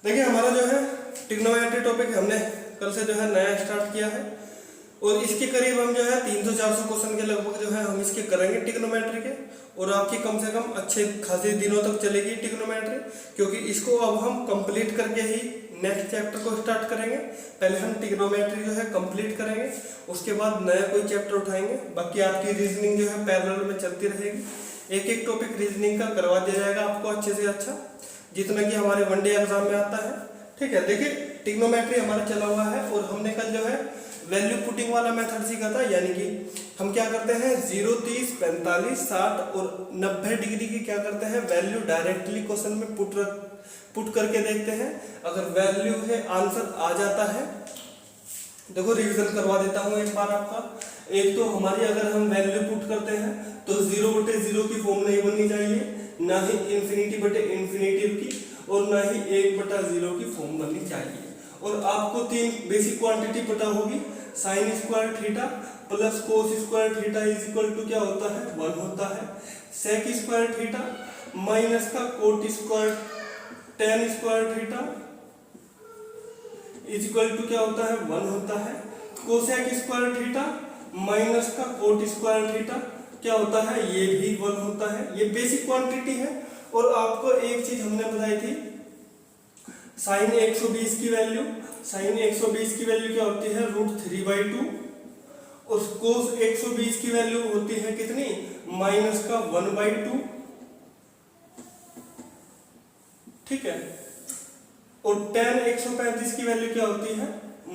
देखिए हमारा जो है ट्रिग्नोमेट्री टॉपिक हमने कल से जो है नया स्टार्ट किया है और इसके करीब हम जो है 300-400 क्वेश्चन के लगभग जो है हम इसके करेंगे ट्रिग्नोमेट्री के। और आपकी कम से कम अच्छे खासे दिनों तक चलेगी ट्रिग्नोमेट्री, क्योंकि इसको अब हम कंप्लीट करके ही नेक्स्ट चैप्टर को स्टार्ट करेंगे। पहले हम ट्रिग्नोमेट्री जो है कंप्लीट करेंगे, उसके बाद नया कोई चैप्टर उठाएंगे। बाकी आपकी रीजनिंग जो है पैरेलल में चलती रहेगी। एक एक टॉपिक रीजनिंग का करवा दिया जाएगा आपको अच्छे से अच्छा, जितना कि हमारे वनडे एग्जाम में आता है। ठीक है, देखिए ट्रिग्नोमेट्री हमारा चला हुआ है और हमने कल जो है वैल्यू पुटिंग वाला मेथड सीखा था। यानी कि हम क्या करते हैं 0, 30, 45, 60 और 90 डिग्री की क्या करते हैं वैल्यू डायरेक्टली क्वेश्चन में पुट करके देखते हैं। अगर वैल्यू है आंसर आ जाता है, देखो रिवीजन करवा देता हूँ एक बार आपका। एक तो हमारी अगर हम वैल्यू पुट करते हैं तो 0/0 की फॉर्म नहीं बननी चाहिए, ना ही ∞/∞ की, और ना ही 1/0 की फॉर्म बननी चाहिए। और आपको तीन बेसिक क्वांटिटी पता होगी, sine square theta plus cos square theta is equal to क्या होता है 1 होता है। सेक स्क्वायर थीटा माइनस का cot square tan square theta is equal to क्या होता है 1 होता है। कोसेक स्क्वायर थीटा माइनस का कोट स्क्वायर थीटा क्या होता है, ये भी 1 होता है। ये बेसिक क्वांटिटी है। और आपको एक चीज हमने बताई थी, साइन 120 की वैल्यू, साइन 120 की वैल्यू क्या होती है √3/2 और कोस 120 की वैल्यू होती है कितनी माइनस का 1/2। ठीक है, और tan 135 की वैल्यू क्या होती है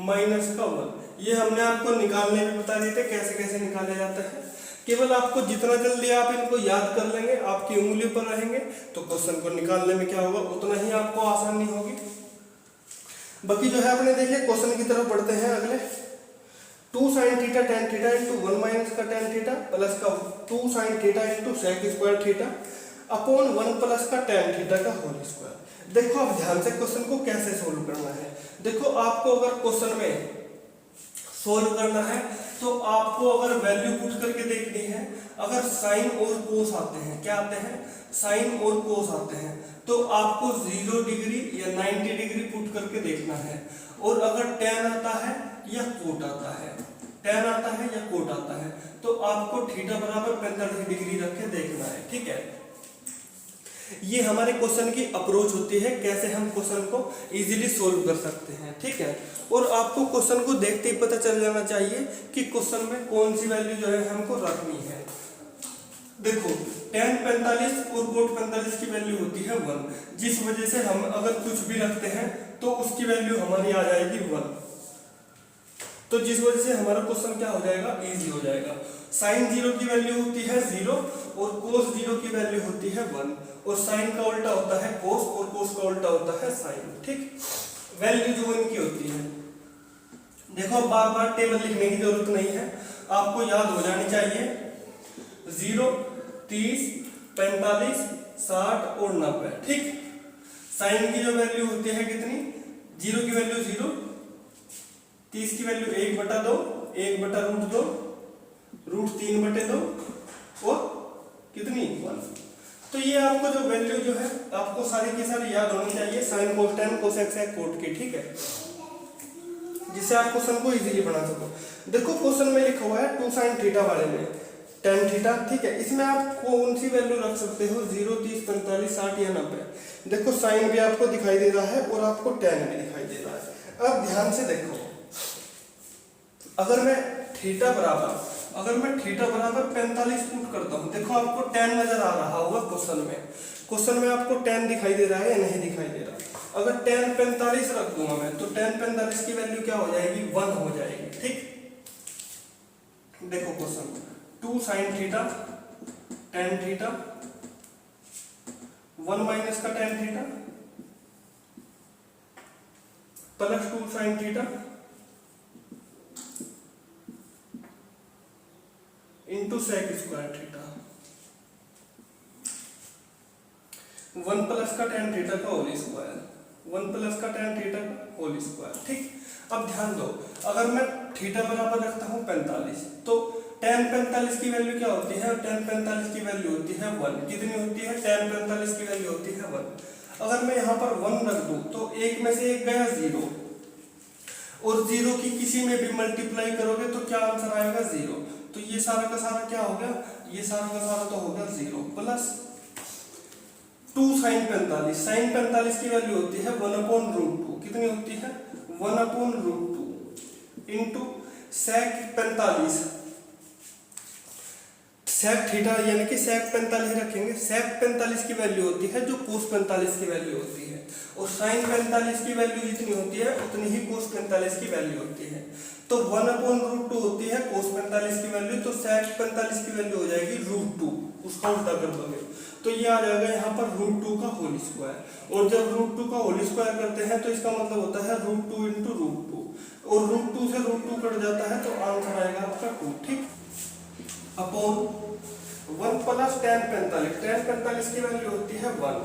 माइनस का 1। ये हमने आपको निकालने में बता दिए थे कैसे कैसे निकाले जाते हैं। केवल आपको जितना जल्दी आप इनको याद कर लेंगे, आपकी उंगलियों पर रहेंगे, तो क्वेश्चन को निकालने में क्या होगा उतना ही आपको आसानी होगी। बाकी जो है अपने देखिए क्वेश्चन की तरफ बढ़ते हैं अगले। 2 sin theta tan theta into 1 minus का tan थीटा प्लस का 2 sin theta into sec square theta upon 1 plus का tan थीटा का होल स्क्वायर। देखो अब ध्यान से क्वेश्चन को कैसे सोल्व करना है। देखो आपको अगर क्वेश्चन में सोल्व करना है तो आपको अगर वैल्यू पुट करके देखनी है, अगर साइन और कोस आते हैं, क्या आते हैं साइन और कोस आते हैं, तो आपको 0 डिग्री या 90 डिग्री पुट करके देखना है। और अगर tan आता है या कोट आता है, tan आता है या कोट आता है, तो आपको थीटा बराबर 45 डिग्री रख के देखना है। ठीक है, ये हमारे क्वेश्चन की अप्रोच होती है, कैसे हम क्वेश्चन को इजीली सोल्व कर सकते हैं। ठीक है, और आपको क्वेश्चन को देखते ही पता चल जाना चाहिए कि क्वेश्चन में कौन सी वैल्यू जो है हमको रखनी है। देखो tan 45 और कोट 45 की वैल्यू होती है 1, जिस वजह से हम अगर कुछ भी रखते हैं तो उसकी वैल्यू हमारी आ जाएगी 1, तो जिस वजह से हमारा क्वेश्चन क्या हो जाएगा इजी हो जाएगा। साइन 0 की वैल्यू होती है 0 और कोस 0 की वैल्यू होती है 1, और साइन का उल्टा होता है कोस और कोस का उल्टा होता है साइन। ठीक, वैल्यू जो इनकी होती है, देखो बार बार टेबल लिखने की जरूरत नहीं है, आपको याद हो जानी चाहिए। 0, 30, 45, 60 और 90। ठीक, साइन की जो वैल्यू होती है कितनी 0 की वैल्यू 0, 30 की वैल्यू 1/2, 1/√2, √3/2 और कितनी 1। तो ये आपको जो वैल्यू जो है आपको सारी की सारी याद होनी चाहिए, sine cos tan cosec sec cot की। ठीक है, जिससे आप क्वेश्चन को इजीली बना सको। देखो क्वेश्चन में लिखा हुआ है 2 sin थीटा वाले में tan थीटा। ठीक है, इसमें आप कौन सी वैल्यू रख सकते हो 0, 30, 45, 60 या 90। देखो साइन भी आपको दिखाई दे रहा है और आपको tan भी दिखाई दे रहा है। अब ध्यान से देखो, अगर मैं थीटा बराबर 45 पुट करता हूं, देखो आपको tan नजर आ रहा होगा क्वेश्चन में आपको tan दिखाई दे रहा है या नहीं दिखाई दे रहा। अगर tan 45 रख दूंगा मैं, तो tan 45 की वैल्यू क्या हो जाएगी 1 हो जाएगी। ठीक, देखो question 2 sin theta tan theta 1 minus का tan theta plus 2 sin theta into sec square theta 1 plus का tan थीटा का होल स्क्वायर, 1 प्लस का tan थीटा का होल स्क्वायर। ठीक, अब ध्यान दो, अगर मैं थीटा बराबर रखता हूं 45, तो tan 45 की वैल्यू क्या होती है tan 45 की वैल्यू होती है 1। कितनी होती है tan 45 की वैल्यू होती है 1। अगर मैं यहाँ पर 1 रख दूं तो एक में से एक गया 0, और 0 की किसी में भी मल्टीप्लाई करोगे तो क्या आंसर आएगा 0। तो ये सारा का सारा क्या हो गया, ये सारा का सारा तो हो गया 0 प्लस 2 sin 45। sin 45 की वैल्यू होती है 1/√2। कितनी होती है 1/√2 इंटू sec 45। sec थीटा यानी कि sec 45 रखेंगे। sec 45 की वैल्यू होती है जो cos 45 की वैल्यू होती है, और sin 45 की वैल्यू जितनी होती है उतनी ही cos 45 की वैल्यू होती है। तो 1/√2 होती है cos 45 की वैल्यू, तो sec 45 की वैल्यू हो जाएगी √2, उसका उल्टा कर दोगे तो ये आ जाएगा यहाँ पर √2 का होल स्क्वायर। और जब √2 का होल स्क्वायर करते हैं तो इसका मतलब होता है √2 × √2, और √2 से √2 कट जाता है तो आंसर आएगा आपका 2। ठीक, अपॉन 1 प्लस tan 45। tan 45 की वैल्यू होती है 1,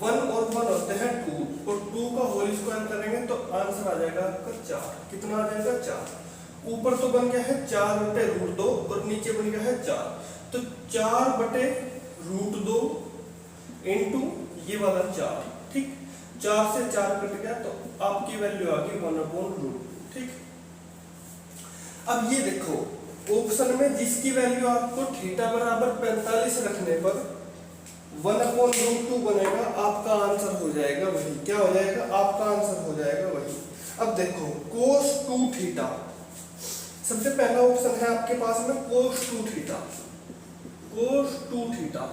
1 और 1 होते हैं 2, और 2 का होल स्क्वायर करेंगे तो आंसर आ जाएगा आपका 4। कितना आ जाएगा 4। ऊपर तो बन गया है 4/√2 और नीचे बन गया है 4, तो 4/√2 इंटू ये वाला 4। ठीक, 4 से 4 कट गया तो आपकी वैल्यू आ गई 1/√2। ठीक, अब ये देखो ऑप्शन में जिसकी वैल्यू आपको थीटा बराबर 45 रखने पर 1/√2 बनेगा, आपका आंसर हो जाएगा वही। क्या हो जाएगा, आपका आंसर हो जाएगा वही। अब देखो cos 2 थीटा, सबसे पहला ऑप्शन है आपके पास में cos 2 theta, cos 2 theta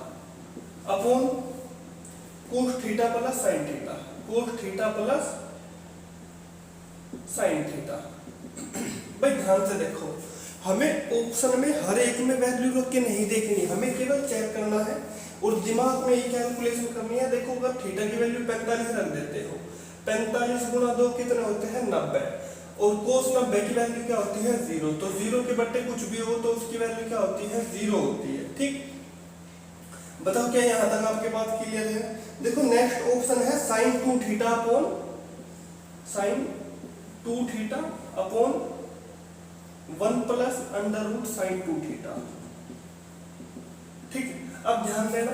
upon cos theta plus sin theta, cos theta plus sin theta. भाई ध्यान से देखो, हमें ऑप्शन में हर एक में वैल्यू रख के नहीं देखनी, हमें केवल चेक करना है और दिमाग में ये कैलकुलेशन करनी है। देखो अगर थीटा की वैल्यू 45 रख देते हो, 45 × 2 कितने होते हैं 90, और cos 90 की वैल्यू क्या होती है 0, तो 0 के बट्टे कुछ भी हो तो उसकी वैल्यू क्या होती है 0 होती है। ठीक, बताओ क्या यहाँ तक आपके बात क्लियर है। देखो नेक्स्ट ऑप्शन है sin 2 theta upon sin 2 theta upon 1 plus √sin 2 theta. ठीक, अब ध्यान देना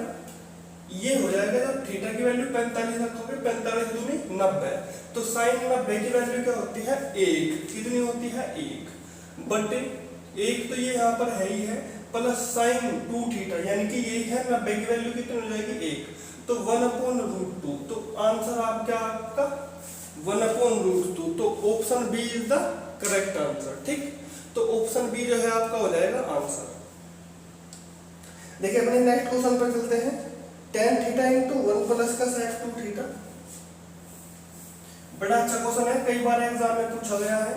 ये हो जाएगा जब थीटा की वैल्यू 45 रखोगे, 45 दूनी 90, तो sin 90 की वैल्यू क्या होती है 1। कितनी होती है 1 बटे 1, तो ये यहाँ पर है ही है, प्लस sin 2 थीटा यानी कि यही है 90 की वैल्यू कितनी हो जाएगी 1, तो 1/√2। तो आंसर आपका 1/√2, तो option B is the correct answer. ठीक, तो ऑप्शन बी जो है आपका हो जाएगा आंसर। देखिए अपने नेक्स्ट क्वेश्चन पर चलते हैं। tan थीटा इंटू 1 प्लस का sec 2 थीटा, बड़ा अच्छा क्वेश्चन है, कई बार एग्जाम में पूछा गया है।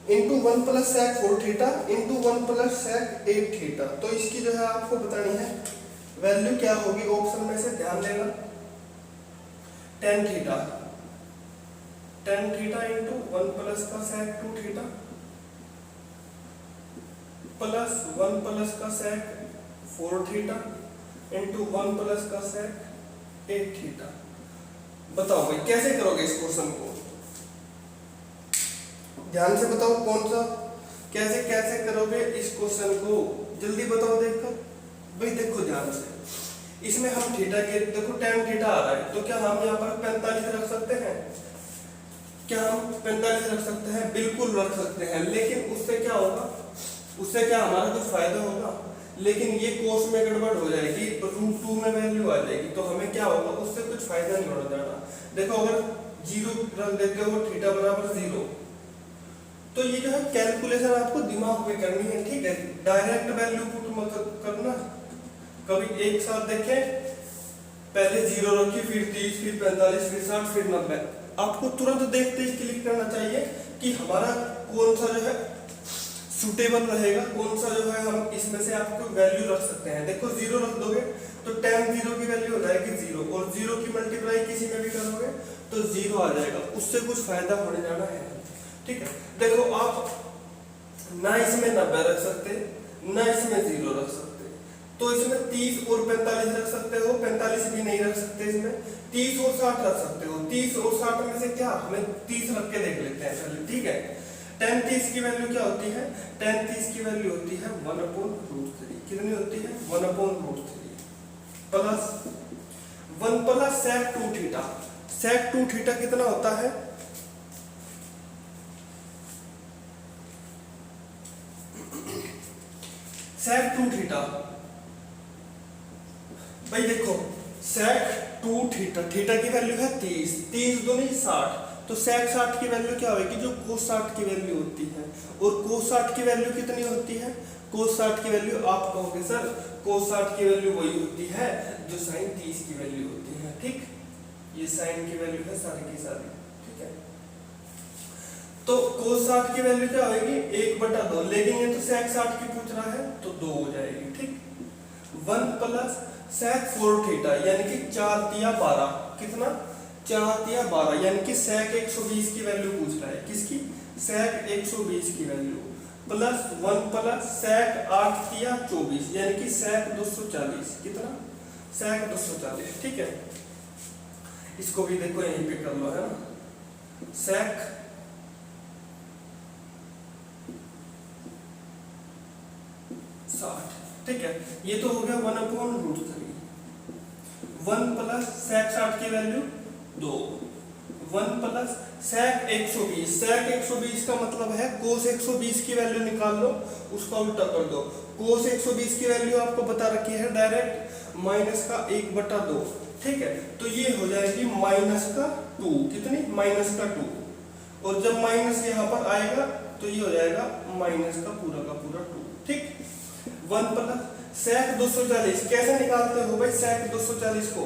Into 1 plus sec 4 theta into 1 plus sec 8 theta, तो इसकी जो है आपको बतानी है वैल्यू क्या होगी ऑप्शन में से, ध्यान देना। tan थीटा इंटू 1 प्लस का sec 2 थीटा प्लस 1 प्लस का sec 4 थीटा इंटू 1 प्लस का sec 8 थीटा। बताओ भाई कैसे करोगे इस क्वेश्चन को, ध्यान से बताओ कौन सा कैसे कैसे करोगे इस क्वेश्चन को, जल्दी बताओ देखकर। भाई देखो ध्यान से, इसमें हम थीटा के देखो tan थीटा आ रहा है, तो क्या हम यहाँ पर 45 रख सकते हैं? क्या हम 45 रख सकते हैं? बिल्कुल रख सकते हैं, लेकिन उससे क्या होगा, उससे क्या हमारा कुछ फायदा होगा? लेकिन ये कोस में गड़बड़ हो जाएगी, √2 में वैल्यू आ जाएगी, तो हमें क्या होगा, उससे कुछ फायदा नहीं हो जाना। देखो अगर 0 रख देते हो थीटा बराबर 0, तो ये जो है कैलकुलेशन आपको दिमाग में करनी है। ठीक है, डायरेक्ट वैल्यू पुट मत करना, कभी एक साथ देखें, पहले 0 रखी, फिर 30, फिर 45, फिर 60, फिर 90। आपको तुरंत देखते ही क्लिक करना चाहिए कि हमारा कौन सा जो है सुटेबल रहेगा, कौन सा जो है हम इसमें से आपको वैल्यू रख सकते हैं। देखो 0 रख दोगे तो tan 0 की वैल्यू हो जाएगी 0, और 0 की मल्टीप्लाई किसी में भी करोगे तो 0 आ जाएगा, उससे कुछ फायदा होने जाना है। ठीक है, देखो आप ना इसमें 90 रख सकते, ना इसमें 0 रख सकते, तो इसमें 30 और 45 रख सकते हो, 45 भी नहीं रख सकते, इसमें 30 और 60 रख सकते हो। 30 और 60 में से क्या, हमें 30 रख के देख लेते हैं पहले। ठीक है, tan 30 की वैल्यू क्या होती है, tan 30 की वैल्यू होती है 1/√3। कितनी होती है 1/√3। Plus 1 plus sec 2 theta. sec 2 theta कितना होता है? sec 2 थीटा भाई देखो, sec 2 थीटा, थीटा की वैल्यू है 30, 30 दूनी 60, तो sec 60 की वैल्यू क्या होगी? जो cos 60 की वैल्यू होती है। और cos 60 की वैल्यू कितनी होती है? cos 60 की वैल्यू आप कहोगे सर cos 60 की वैल्यू वही होती है जो sin 30 की वैल्यू होती है। ठीक, ये sin की वैल्यू है सारी की सारी। ठीक है, तो cos 60 की वैल्यू क्या होगी? 1/2, लेकिन ये तो sec 60 की पूछ रहा है तो 2 हो जाएगी। ठीक, 1 प्लस sec 4 थीटा यानी कि 4 तिया 12, कितना? 4 तिया 12, यानी कि sec 120 की वैल्यू पूछ रहा है। किसकी? sec 120 की वैल्यू, प्लस 1 प्लस sec 8 तिया 24 यानी कि sec 240, कितना? sec 240। ठीक है, इसको भी देखो यहीं पे कर लो, है ना, sec 60। ठीक है, ये तो हो गया 1/√3। 1 प्लस sec 60 की वैल्यू 2, 1 प्लस sec 120। sec 120 का मतलब है cos 120 की वैल्यू निकाल लो, उसका उल्टा कर दो। cos 120 की वैल्यू आपको बता रखी है डायरेक्ट माइनस का 1/2। ठीक है, तो ये हो जाएगी माइनस का 2, कितनी? माइनस का 2, और जब माइनस यहाँ पर आएगा तो ये हो जाएगा माइनस का पूरा 2। ठीक, 1 प्लस sec 240 कैसे निकालते हो भाई? sec 240 को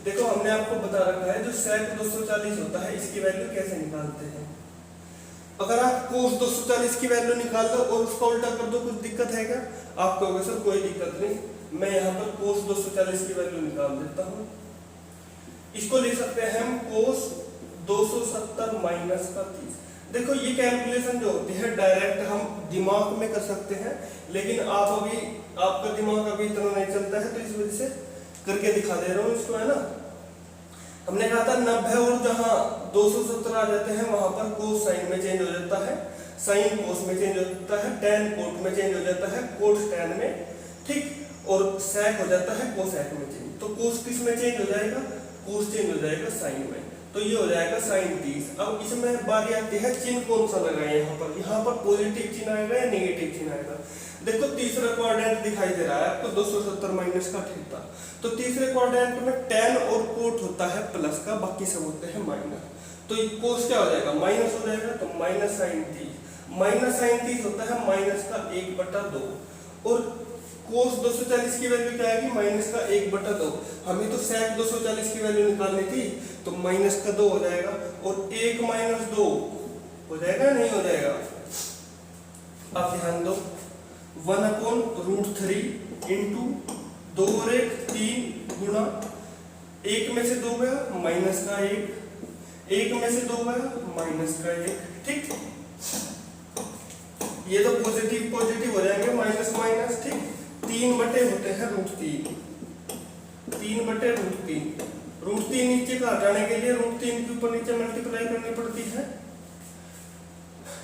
देखो, हमने आपको बता रखा है जो sec 240 होता है इसकी वैल्यू कैसे निकालते हैं। अगर आप cos 240 की वैल्यू निकाल दो और उसका उल्टा कर दो, कुछ दिक्कत है क्या? आप कहोगे सर कोई दिक्कत नहीं, मैं यहाँ पर cos 240 की वैल्यू निकाल देता हूँ। इसको लिख सकते हैं हम cos 270 माइनस का 30। देखो, ये कैलकुलेशन जो होती है डायरेक्ट हम दिमाग में कर सकते हैं, लेकिन आपका दिमाग अभी इतना नहीं चलता है, तो इस वजह से करके दिखा दे रहा हूँ इसको, है ना। हमने कहा था 90 और जहाँ 270 आ जाते हैं वहां पर cos sin में चेंज हो जाता है, sin cos में चेंज हो जाता है, tan cot में चेंज हो जाता है, cot tan में। ठीक, और sec हो जाता है cosec में चेंज। तो cos किस में चेंज हो जाएगा? cos चेंज हो जाएगा sin में, तो ये हो जाएगा sin 30। अब इसमें बारी आती है चिन्ह कौन सा लगाए यहाँ पर पॉजिटिव चिन्ह आएगा या नेगेटिव चिन्ह आएगा? देखो, तीसरा क्वाड्रेंट दिखाई दे रहा है आपको 270 माइनस का थीटा, तो तीसरे क्वाड्रेंट में tan और cot होता है प्लस का, बाकी सब होते हैं माइनस। तो cos क्या हो जाएगा? माइनस हो जाएगा, तो माइनस sin 30। माइनस sin 30 होता है माइनस का 1/2, और cos 240 की वैल्यू क्या आएगी? माइनस का 1/2। हमें तो sec 240 की वैल्यू निकालनी थी, तो माइनस का 2 हो जाएगा, और 1 माइनस 2 हो जाएगा, नहीं हो जाएगा? आप ध्यान दो, 1/√3 इंटू 2 और 1 3 गुणा 1 में से 2 गया माइनस का 1, 1 में से 2 गया माइनस का 1। ठीक, ये तो पॉजिटिव हो जाएंगे, माइनस माइनस। ठीक, 3 बटे होते हैं √3, 3/√3। √3 नीचे का हटाने के लिए √3 के ऊपर नीचे मल्टीप्लाई करनी पड़ती है,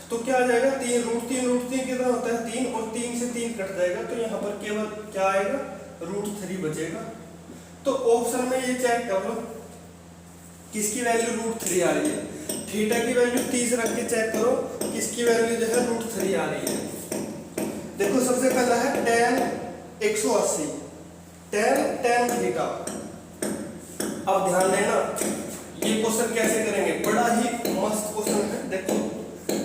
तो क्या आ जाएगा? 3 कितना होता है? 3, और 3 से 3 कट जाएगा, तो यहाँ पर केवल क्या आएगा? √3 बचेगा। तो ऑप्शन में ये चेक कर लो किसकी वैल्यू √3 आ रही है। थीटा की वैल्यू 30 रख के चेक करो किसकी वैल्यू जो है √3 आ रही है। देखो, सबसे पहला है tan 180, tan थीटा। अब ध्यान देना, ये क्वेश्चन कैसे करेंगे, बड़ा ही मस्त क्वेश्चन है। देखो,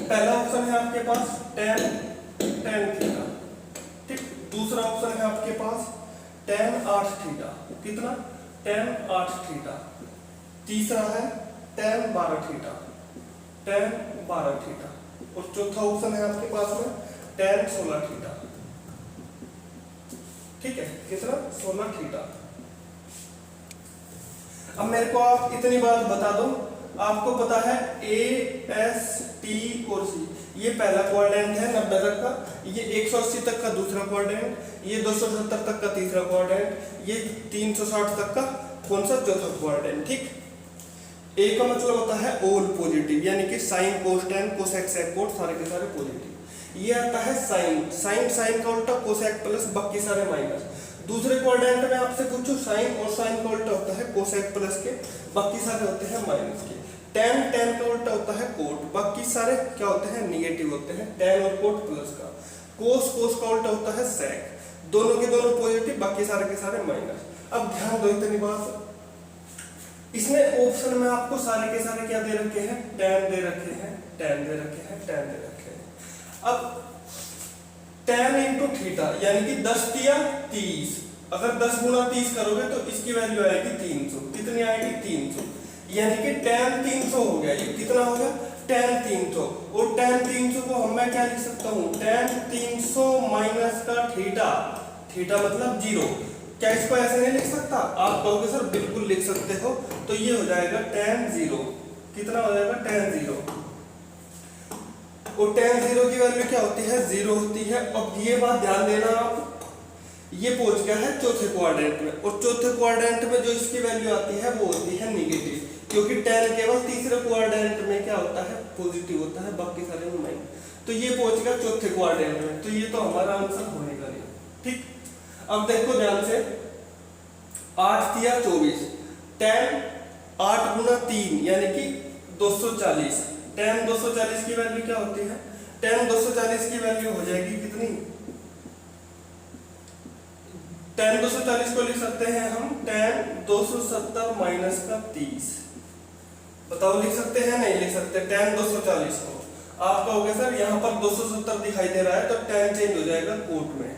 पहला ऑप्शन है आपके पास tan थीटा। ठीक, दूसरा ऑप्शन है आपके पास tan 8 थीटा, कितना? tan 8 theta. तीसरा है tan 12 थीटा, tan 12 थीटा, और चौथा ऑप्शन है आपके पास में tan 16 थीटा। ठीक है, कितना? 16 थीटा। अब मेरे को आप इतनी बात बता दो, आपको पता है A, S, T और C, ये पहला क्वाड्रेंट है 90 तक का, ये 180 तक का दूसरा क्वाड्रेंट, ये 270 तक का तीसरा क्वाड्रेंट, ये 360 तक का कौन सा? चौथा क्वाड्रेंट। ठीक, A का मतलब होता है ऑल पॉजिटिव, यानी कि sin cos tan cosec sec cot सारे के सारे पॉजिटिव। ये आता है sin का उल्टा cosec प्लस बाकी सारे माइनस। दूसरे क्वाड्रेंट में आपसे पूछो साइन, और साइन का उल्टा होता है कोसेक प्लस के, बाकी सारे होते हैं माइनस के। टेन, टेन का उल्टा होता है कोट, बाकी सारे क्या होते हैं निगेटिव होते हैं, टेन और कोट प्लस का। कोस, कोस का उल्टा होता है सेक, दोनों के दोनों पॉजिटिव, बाकी सारे के सारे माइनस। अब ध्यान दो इतनी बात, इसमें ऑप्शन में आपको सारे के सारे क्या दे रखे हैं, टेन दे रखे हैं, टेन दे रखे हैं, टेन दे रखे हैं। अब टेन इंटू थीटा यानी कि 10 तिया 30, अगर 10 गुना 30 करोगे तो इसकी वैल्यू आएगी 300, कितनी आएगी 300, यानी कि टेन 300 हो गया। ये कितना हो गया, टेन 300, और टेन 300 को हम मैं क्या लिख सकता हूँ, टेन 300 माइनस का थीटा, थीटा मतलब 0। क्या इसको ऐसे नहीं लिख सकता, आप कहोगे सर बिल्कुल लिख सकते हो, तो ये हो जाएगा टेन 0, कितना हो जाएगा टेन 0, और टेन 0 की वैल्यू क्या होती है, 0 होती है। अब ये बात ध्यान देना आप, ये पहुंच गया है चौथे क्वाड्रेंट में, और चौथे क्वाड्रेंट में जो इसकी वैल्यू आती है वो होती है निगेटिव, क्योंकि टेन केवल तीसरे क्वाड्रेंट में क्या होता है, पॉजिटिव होता है, बाकी सारे में माइनस। तो ये पहुंच गया चौथे क्वाड्रेंट में, तो ये तो हमारा आंसर होनेगा नहीं। ठीक, अब देखो ध्यान से, 8 तिया 24, टेन 8 गुना 3 यानी कि 240, टेन 240 की वैल्यू क्या होती है, टेन 240 की वैल्यू हो जाएगी कितनी, टेन 240 को लिख सकते हैं हम टेन 270 माइनस का 30, बताओ लिख सकते हैं नहीं लिख सकते, टेन 240 को आप कहोगे सर यहाँ पर 270 दिखाई दे रहा है तो टेन चेंज हो जाएगा कोट में,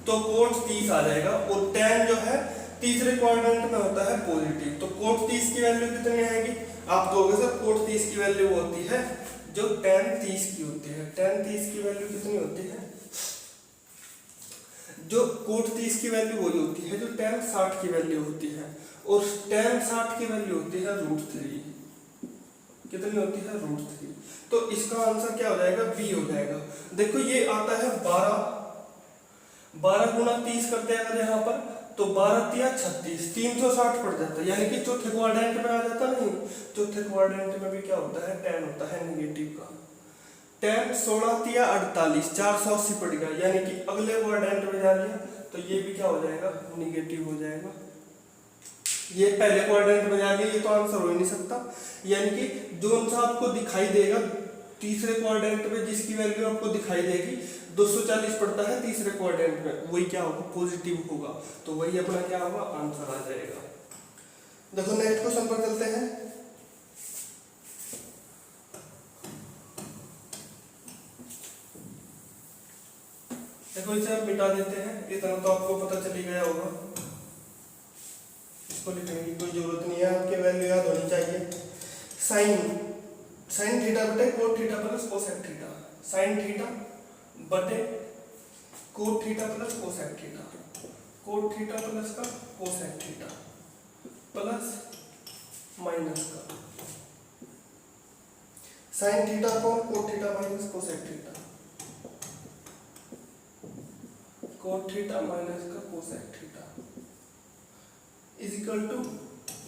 तो कोट 30 आ जाएगा, और टेन जो है तीसरे क्वाड्रेंट में होता है पॉजिटिव, तो कोट 30 की वैल्यू कितनी आएगी, आप कहोगे सर कोट 30 की वैल्यू होती है जो टेन 30 की होती है, टेन 30 की वैल्यू कितनी होती है, जो कोट 30 की वैल्यू वही होती है जो टेन 60 की वैल्यू होती है, और टेन 60 की वैल्यू होती है √3, कितनी होती है √3, तो इसका आंसर क्या हो जाएगा, बी हो जाएगा। देखो ये आता है 12 गुना 30 करते हैं अगर यहाँ पर, तो 12 तिया 36, 360 पड़ जाता है, यानी कि चौथे क्वाड्रेंट में आ जाता नहीं, चौथे क्वाड्रेंट में भी क्या होता है, टेन होता है निगेटिव का। टेन 16 तिया 48, 480 पड़ गया, यानी कि अगले क्वाड्रेंट में जा लिया, तो ये भी क्या हो जाएगा, निगेटिव हो जाएगा। ये पहले क्वाड्रेंट में जा लिया, ये तो आंसर हो ही नहीं सकता, यानी कि जो सा आपको दिखाई देगा तीसरे क्वाड्रेंट में, जिसकी वैल्यू आपको दिखाई देगी 240 पड़ता है तीसरे क्वाड्रेंट में, वही क्या होगा, पॉजिटिव होगा, तो वही अपना क्या होगा, आंसर आ जाएगा। देखो नेक्स्ट क्वेश्चन पर चलते हैं। देखो इसे हम मिटा देते हैं, इतना तो आपको पता चली गया होगा, इसको लिखने की कोई जरूरत नहीं है, आपके वैल्यू याद होनी चाहिए। साइन थीटा बटे cot theta plus cosec theta, sine theta बटे cot theta plus cosec theta, cot theta plus का कोसेक थीटा प्लस माइनस का sine theta upon cot theta minus cosec theta, cot theta minus का cosec theta is equal to,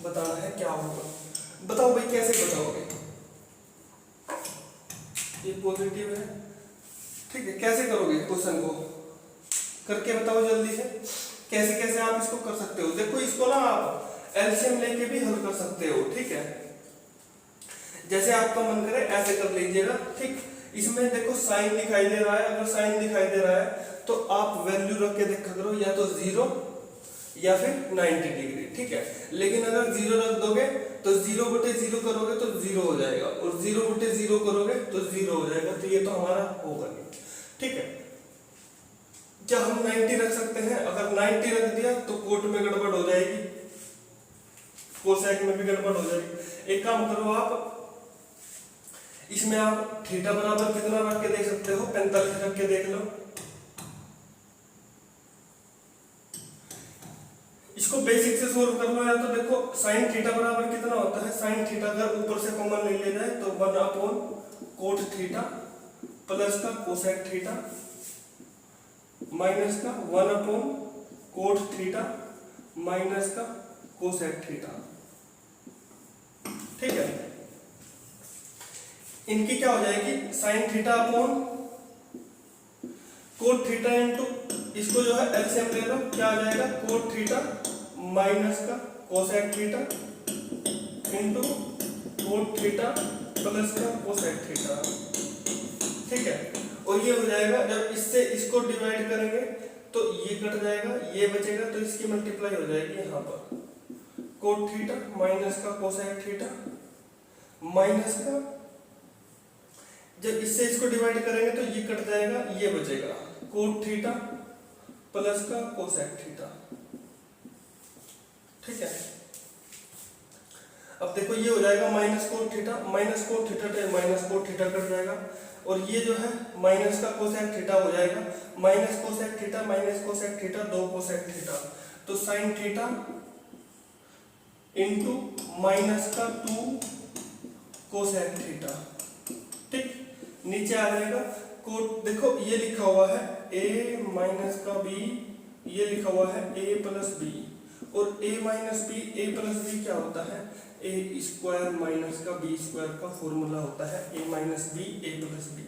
बताना है क्या होगा, बताओ भाई कैसे बताओगे, ये पॉजिटिव है, ठीक है, कैसे करोगे क्वेश्चन को, करके बताओ जल्दी से, कैसे कैसे आप इसको कर सकते हो। देखो इसको ना आप एलसीएम लेके भी हल कर सकते हो, ठीक है, जैसे आपका मन करे ऐसे कर लीजिएगा, ठीक। इसमें देखो साइन दिखाई दे रहा है, अगर साइन दिखाई दे रहा है तो आप वैल्यू रख के देखा करो, या तो 0 या फिर 90 डिग्री, ठीक है, लेकिन अगर 0 रख दोगे तो 0 बटे 0 करोगे तो 0 हो जाएगा, और 0 बटे 0 करोगे तो 0 हो जाएगा, तो ये तो हमारा होगा नहीं, ठीक है। क्या हम 90 रख सकते हैं, अगर 90 रख दिया तो कोट में गड़बड़ हो जाएगी, कोसेक में भी गड़बड़ हो जाएगी। एक काम करो आप, इसमें आप थीटा बराबर कितना रख के देख सकते हो, 45 रख के देख लो, इसको बेसिक से सोल्व कर लो, या तो देखो साइन थीटा बराबर कितना होता है, साइन थीटा अगर ऊपर से कॉमन ले लिया जाए तो 1 अपॉन कोट थीटा प्लस का कोसेक थीटा माइनस का 1 अपॉन कोट थीटा माइनस का कोसेक थीटा, ठीक है। इनकी क्या हो जाएगी, sign theta upon cot theta into इसको जो है एलसीएम ले लो, क्या आ जाएगा कोट थीटा माइनस का cosec theta into cot theta plus का कोसेक थीटा। ठीक है, और ये हो जाएगा जब इससे इसको डिवाइड करेंगे तो ये कट जाएगा, ये बचेगा, तो इसकी मल्टीप्लाई हो जाएगी यहाँ पर कोट थीटा माइनस का कोसेक थीटा माइनस का, जब इससे इसको डिवाइड करेंगे तो ये कट जाएगा, ये बचेगा कोट थीटा प्लस का कोसेक थीटा। ठीक है, अब देखो ये हो जाएगा minus cot theta minus cot theta cut जाएगा, और ये जो है माइनस का कोसेक थीटा हो जाएगा, minus cosec theta 2 cosec theta, तो साइन थीटा इंटू माइनस का 2 कोसेक थीटा। ठीक, नीचे आ जाएगा कोट, देखो ये लिखा हुआ है a माइनस का b, ये लिखा हुआ है a प्लस b, और a minus b a plus b क्या होता है a स्क्वायर माइनस का b स्क्वायर का फॉर्मूला होता है a minus b a plus b।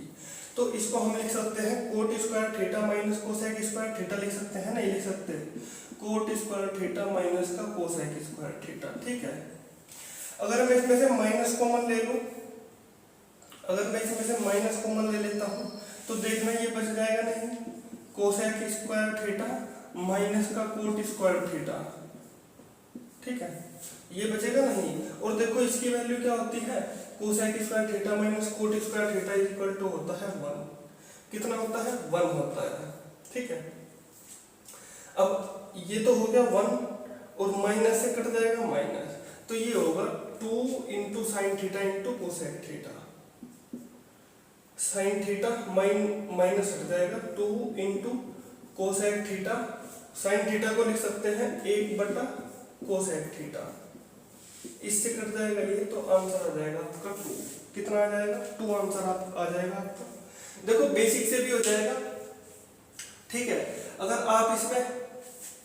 तो इसको हम लिख सकते हैं coat square theta minus cosec square theta लिख सकते हैं, नहीं लिख सकते, कोट स्क्वायर थीटा माइनस का कोसेक स्क्वायर थीटा। ठीक है, अगर मैं इसमें से माइनस कॉमन ले लूं, अगर मैं इसमें से माइनस कॉमन ले लेता हूं तो देखना ये बच जाएगा नहीं, कोसेक स्क्वायर थीटा माइनस का कोट स्क्वायर थीटा। ठीक है, ये बचेगा नहीं, और देखो इसकी वैल्यू क्या होती है cosec square theta minus cot square theta equal to होता है 1। कितना होता है 1 होता है। ठीक है, अब ये तो हो गया 1 और माइनस से कट जाएगा माइनस, तो ये होगा 2 into sine theta into cosec theta, sine theta minus हट जाएगा 2 into cosec theta, sine theta को लिख सकते हैं 1 बटा कोसेक थीटा, इससे कट जाएगा ये, तो आंसर आ जाएगा आपका 2। कितना आ जाएगा 2 आंसर आ जाएगा आपका। देखो बेसिक से भी हो जाएगा। ठीक है, अगर आप इसमें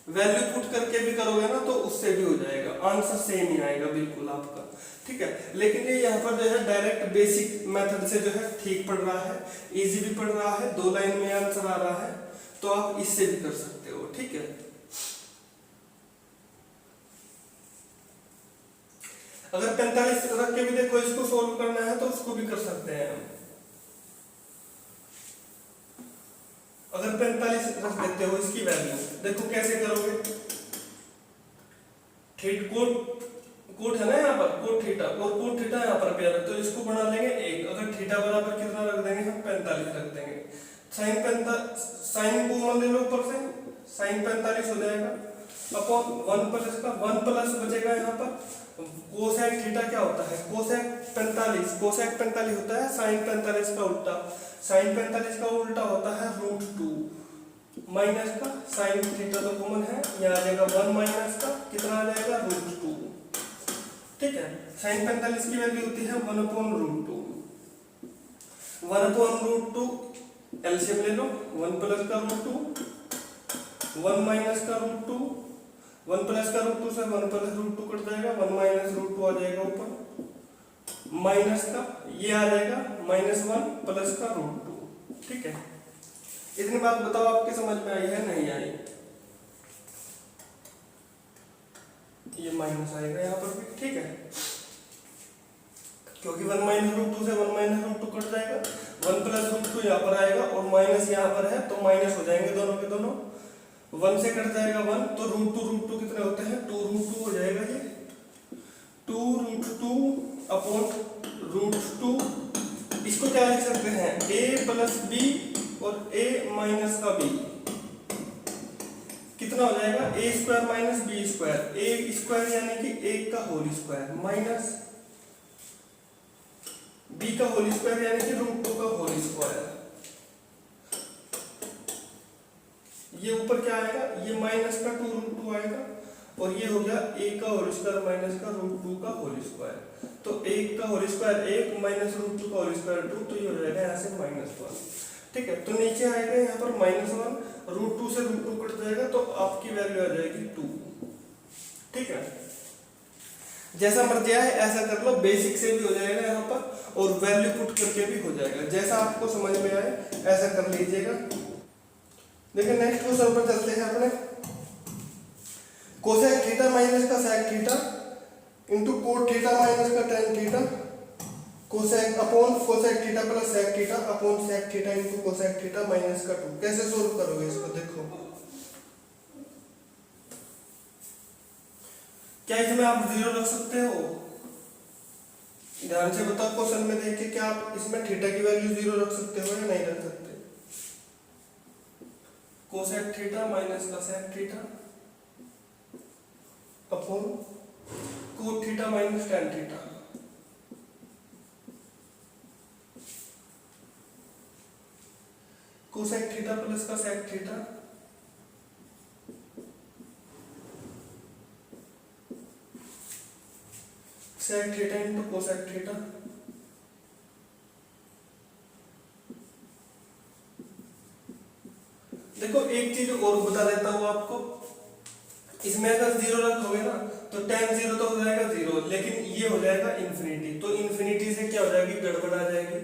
वैल्यू पुट करके भी करोगे ना तो उससे भी हो जाएगा, आंसर सेम ही आएगा बिल्कुल आपका। ठीक है, लेकिन ये यहाँ पर जो है डायरेक्ट बेसिक मेथड से जो है ठीक पढ़ रहा है, इजी भी पढ़ रहा है, 2 लाइन में आंसर आ रहा है, तो आप इससे भी कर सकते हो। ठीक है, अगर 45 रख के भी देखो इसको सोल्व करना है तो उसको भी कर सकते हैं हम। अगर 45 रख देते हो इसकी वैल्यू, देखो कैसे करोगे, कोट है ना यहाँ पर कोट थीटा, और कोट थीटा यहाँ पर पेयर है, तो इसको बना लेंगे 1। अगर थीटा बराबर कितना रख देंगे हम 45 रख देंगे, साइन कॉमन ले लो ऊपर से, साइन 45 हो जाएगा अपॉन 1 प्लस का 1 प्लस बचेगा यहाँ पर कोसेक थीटा क्या होता है कोसेक 45 होता है साइन 45 का उल्टा, साइन 45 का उल्टा होता है √2 माइनस का साइन थीटा तो कॉमन है, यहाँ आ जाएगा 1 माइनस का कितना आ जाएगा √2। ठीक है, साइन 45 की वैल्यू होती है 1/√2, 1/√2 एलसीएम ले लो, 1 प्लस का √2 1 माइनस का √2, 1 प्लस का √2 से 1 प्लस √2 कट जाएगा, 1 माइनस √2 आ जाएगा ऊपर, माइनस का ये आ जाएगा -1 प्लस का √2। ठीक है, इतनी बात बताओ आपके समझ में आई है नहीं आई? ये माइनस आएगा यहाँ पर भी। ठीक है, क्योंकि 1 माइनस √2 से 1 माइनस √2 कट जाएगा, 1 प्लस √2 यहाँ पर आएगा और माइनस यहाँ पर है तो माइनस हो जाएंगे दोनों के दोनों, 1 से कट जाएगा 1 तो √2 कितने होते हैं 2√2 हो जाएगा, ये 2√2 अपॉन √2। इसको क्या लिख सकते हैं a प्लस b और a माइनस का b कितना हो जाएगा a square minus b square, a square यानी कि 1 का होल स्क्वायर माइनस b का होल स्क्वायर यानी कि √2 का होल स्क्वायर। ये ऊपर क्या आएगा ये माइनस का 2√2 आएगा और ये हो गया a का होल स्क्वायर माइनस का √2 का होल स्क्वायर, तो 1 का होल स्क्वायर 1 माइनस √2 का होल स्क्वायर 2, तो ये हो जाएगा यहाँ से -1। ठीक है, तो नीचे आएगा यहाँ पर -1, √2 से √2 कट जाएगा तो आपकी वैल्यू आ जाएगी 2। ठीक है, जैसा मर्जी है ऐसा कर लो, बेसिक से भी हो जाएगा यहाँ पर और वैल्यू पुट करके भी हो जाएगा, जैसा आपको समझ में आए ऐसा कर लीजिएगा। देखिए नेक्स्ट क्वेश्चन पर चलते हैं अपने। कोसेक थीटा माइनस का sec theta into cot theta minus का tan theta cosec upon cosec theta plus sec theta upon sec theta into cosec theta minus का 2। कैसे सोल्व करोगे इसको? देखो क्या इसमें आप जीरो रख सकते हो? ध्यान से बताओ क्वेश्चन में देख के, क्या आप इसमें थीटा की वैल्यू जीरो रख सकते हो या नहीं रख सकते? कोसेक थीटा माइनस का sec theta upon cot theta minus tan theta. Cosec theta plus का sec theta sec theta into cosec theta. देखो एक चीज और बता देता हूं आपको, इसमें अगर जीरो रखोगे ना तो टेन जीरो तो हो जाएगा जीरो, लेकिन ये हो जाएगा इन्फिनिटी, तो इन्फिनिटी से क्या हो जाएगी? गड़बड़ आ जाएगी।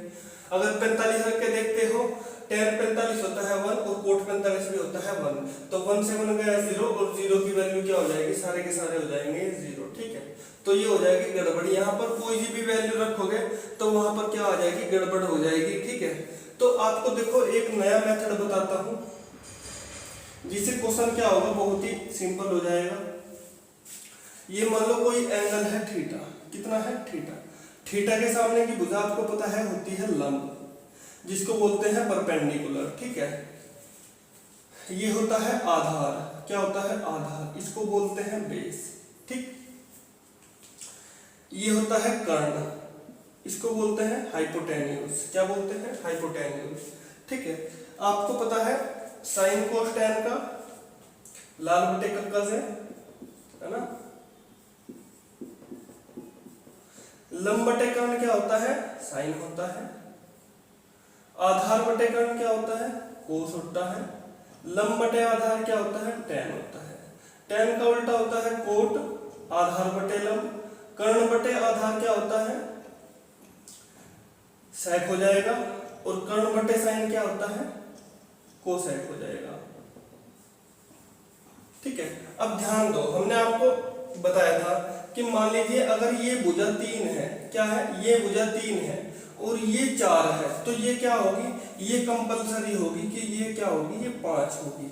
अगर 45 रख के देखते हो, टेन 45 होता है 1 और कोट 45 भी होता है 1, तो 1 से 1 गया 0 और 0 की वैल्यू क्या हो जाएगी? सारे के सारे हो जाएंगे 0। ठीक है, तो ये हो जाएगी गड़बड़। यहाँ पर कोई भी वैल्यू रखोगे तो वहां पर क्या आ जाएगी? गड़बड़ हो जाएगी। ठीक है, तो आपको देखो एक नया मेथड बताता हूं जिससे क्वेश्चन क्या होगा, बहुत ही सिंपल हो जाएगा। ये मान लो कोई एंगल है थीटा, कितना है? थीटा। थीटा के सामने की भुजा आपको पता है होती है लंब, जिसको बोलते हैं परपेंडिकुलर। ठीक है, ये होता है आधार। क्या होता है? आधार। इसको बोलते हैं बेस। ठीक, ये होता है कर्ण, इसको बोलते हैं हाइपोटेन्यूज। क्या बोलते हैं? हाइपोटेन्यूज। ठीक है, आपको पता है साइन कोस टेन का लाल बटे कक्का से, है ना? लंब बटे कर्ण क्या होता है? साइन होता है। आधार बटे कर्ण क्या होता है? कोस होता है। लंब बटे आधार क्या होता है? टेन होता है। टेन का उल्टा होता है कोट, आधार बटे लंब। कर्ण बटे आधार क्या होता है? सेक हो जाएगा, और कर्ण बटे साइन क्या होता है? कोसेक हो जाएगा। ठीक है, अब ध्यान दो, हमने आपको बताया था कि मान लीजिए अगर ये भुजा 3 है, क्या है? ये भुजा 3 है और ये 4 है, तो ये क्या होगी? ये कंपलसरी होगी कि ये क्या होगी? ये 5 होगी।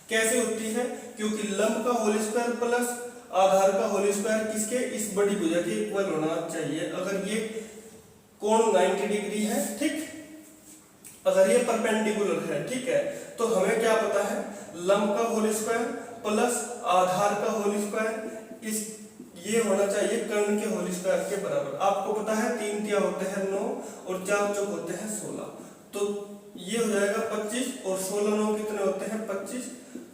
कैसे होती है? क्योंकि लंब का होल स्क्वायर प्लस आधार का होल स्क्वायर किसके? इस बड़ी भुजा के इक्वल होना चाहिए। अगर ये कोण 90 डिग्री है, ठीक, अगर ये परपेंडिकुलर है, ठीक है, तो हमें क्या पता है? लंब का होल स्क्वायर प्लस आधार का होल स्क्वायर इस ये होना चाहिए कर्ण के होल स्क्वायर के बराबर। आपको पता है 3 तिया होते हैं 9 और 4 चौक होते हैं 16, तो ये हो जाएगा 25 और 16 9 कितने होते हैं? 25।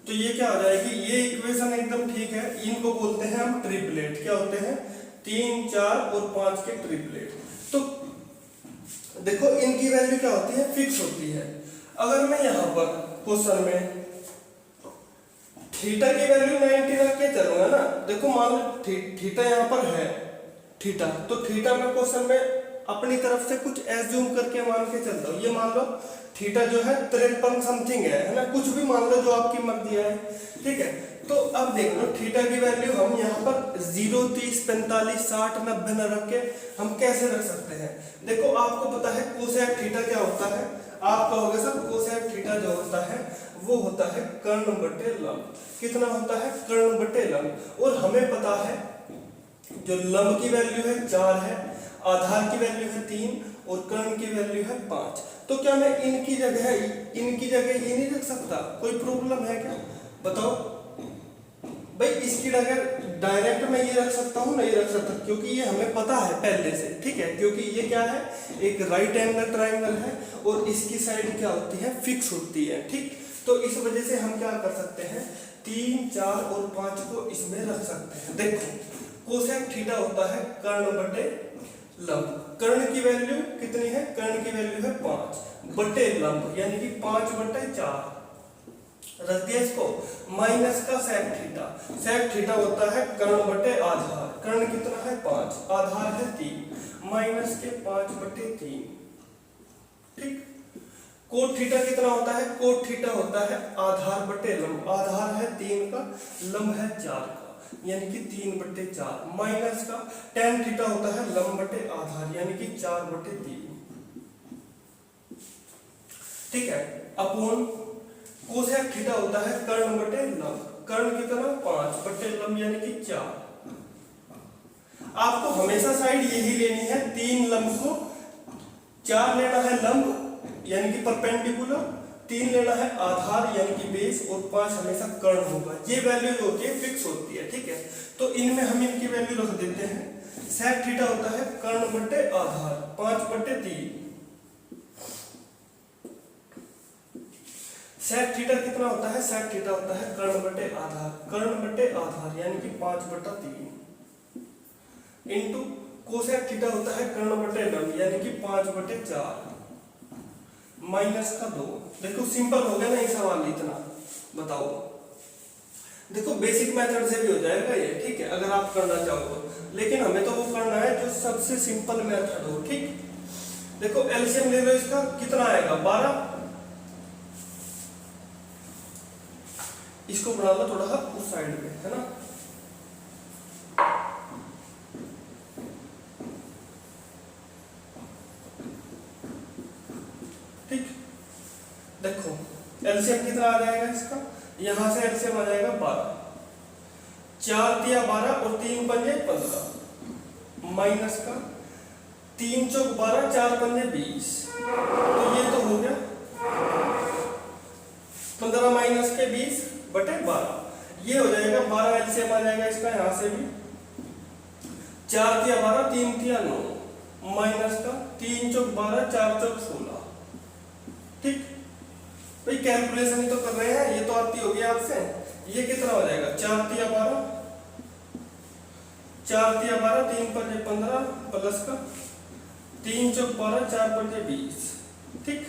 तो ये क्या हो जाएगी? ये इक्वेशन एकदम ठीक है। इनको बोलते हैं हम ट्रिपलेट। क्या होते हैं? 3 4 और 5 के ट्रिपलेट। तो देखो इनकी वैल्यू क्या होती है? फिक्स होती है। अगर मैं यहां पर क्वेश्चन में थीटा की वैल्यू 90 रख के चलूंगा ना, देखो मान लो थीटा यहाँ पर है थीटा, तो थीटा में क्वेश्चन में अपनी तरफ से कुछ एज्यूम करके मान के चलता हूँ। ये मान लो थीटा जो है 53 समथिंग है ना, कुछ भी मान लो जो आपकी मर्जी है। ठीक है, तो अब देख लो थीटा की वैल्यू हम यहाँ पर 0 30 45 60 90 न रख के हम कैसे रख सकते हैं? देखो आपको पता है कोसेक थीटा क्या होता है? आप कहोगे सर कोसेक थीटा जो होता है वो होता है कर्ण बटे लंब। कितना होता है? कर्ण बटे लंब। और हमें पता है जो लंब की वैल्यू है 4 है, आधार की वैल्यू है 3 और कर्ण की वैल्यू है 5। तो क्या मैं इनकी जगह ये नहीं रख सकता? कोई प्रॉब्लम है क्या? बताओ भाई। इसकी जगह डायरेक्ट मैं ये रख सकता हूँ? नहीं रख सकता, क्योंकि ये हमें पता है पहले से। ठीक है, क्योंकि ये क्या है? एक राइट एंगल ट्राइंगल है और इसकी साइड क्या होती है? फिक्स होती है। ठीक, तो इस वजह से हम क्या कर सकते हैं? 3 4 और 5 को इसमें रख सकते हैं। देखो कोसेक थीटा होता है कर्ण बटे लंब। कर्ण की वैल्यू कितनी है? कर्ण की वैल्यू है 5 बटे लंब, यानी कि 5 बटे 4 रख दिया इसको, माइनस का सेक थीटा। सेक थीटा होता है कर्ण बटे आधार। कर्ण कितना है? 5, आधार है 3, माइनस के 5 बटे 3। ठीक, कोट थीटा कितना होता है? कोट थीटा होता है आधार बटे लंब। आधार है 3 का, लंब है 4 का, यानी कि 3/4 माइनस का tan थीटा होता है लंब बटे आधार, यानी कि 4/3। ठीक है, अपोन कोसेक थीटा होता है कर्ण बटे लंब। कर्ण कितना? 5 बटे लंब, यानी कि 4। आपको हमेशा साइड यही लेनी है, 3 लंब को 4 लेना है लंब यानी कि परपेंडिकुलर, 3 लेना है आधार यानी कि बेस, और 5 हमेशा कर्ण होगा। ये वैल्यू जो होती है फिक्स होती है। ठीक है, तो इनमें हम इनकी वैल्यू रख देते हैं। सेक थीटा होता है कर्ण बटे आधार 5/3। सेक थीटा कितना होता है? सेक थीटा होता है कर्ण बटे आधार, कर्ण बटे आधार यानी कि 5/3 इंटू कोसेक थीटा होता है कर्ण बटे लंब यानी कि 5/4 माइनस का 2। देखो सिंपल हो गया ना ये सवाल, इतना बताओ। देखो बेसिक मेथड से भी हो जाएगा ये, ठीक है, अगर आप करना चाहो तो, लेकिन हमें तो वो करना है जो सबसे सिंपल मेथड हो। ठीक, देखो एलसीएम ले लो इसका, कितना आएगा? 12। इसको बना लो थोड़ा सा उस साइड पे, है ना। ठीक, देखो एलसीएम कितना आ जाएगा इसका? यहां से एलसीएम आ जाएगा 12। 4 तिया 12 और 3 पंजे 15 माइनस का 3 चौक 12, 4 पंजे 20। तो ये तो हो गया 15 माइनस के 20/12। ये हो जाएगा 12 एलसीएम आ जाएगा इसका यहां से भी। 4 तिया 12, 3 तिया 9 माइनस का 3 चौक 12, 4 चौक 16। ठीक भाई, कैलकुलेशन ही तो कर रहे हैं, ये तो आती होगी आपसे। ये कितना हो जाएगा? 4 तिया 12, 4 तिया 12, 3 पंजे 15 प्लस का 3 चौक 12, 4 पंजे 20। ठीक,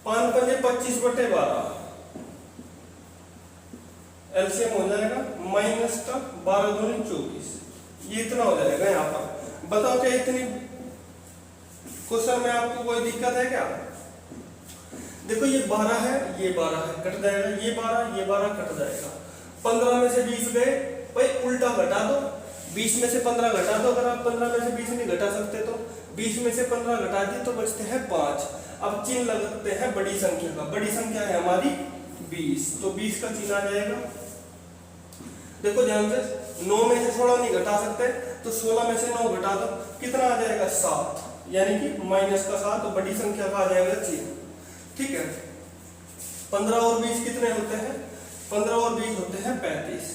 5 पंजे 25/12 एलसीएम हो जाएगा माइनस का 12 दूनी 24। ये इतना हो जाएगा यहाँ पर। बताओ क्या इतनी क्वेश्चन में आपको कोई दिक्कत है क्या? देखो ये 12 है, ये 12 है, कट जाएगा, ये 12 कट जाएगा। 15 में से 20 गए, भाई उल्टा घटा दो, 20 में से 15 घटा दो। अगर आप 15 में से 20 नहीं घटा सकते तो 20 में से 15 घटा दिए तो बचते हैं 5। अब चिन्ह लगते हैं बड़ी संख्या का। बड़ी संख्या है हमारी 20, तो 20 का चिन्ह आ जाएगा। देखो ध्यान से, 9 में से 16 नहीं घटा सकते तो 16 में से 9 घटा दो, कितना आ जाएगा? 7, यानी कि माइनस का 7। तो बड़ी संख्या का आ जाएगा चिन्ह। ठीक है, 15 और 20 कितने होते हैं? 15 और 20 होते हैं 35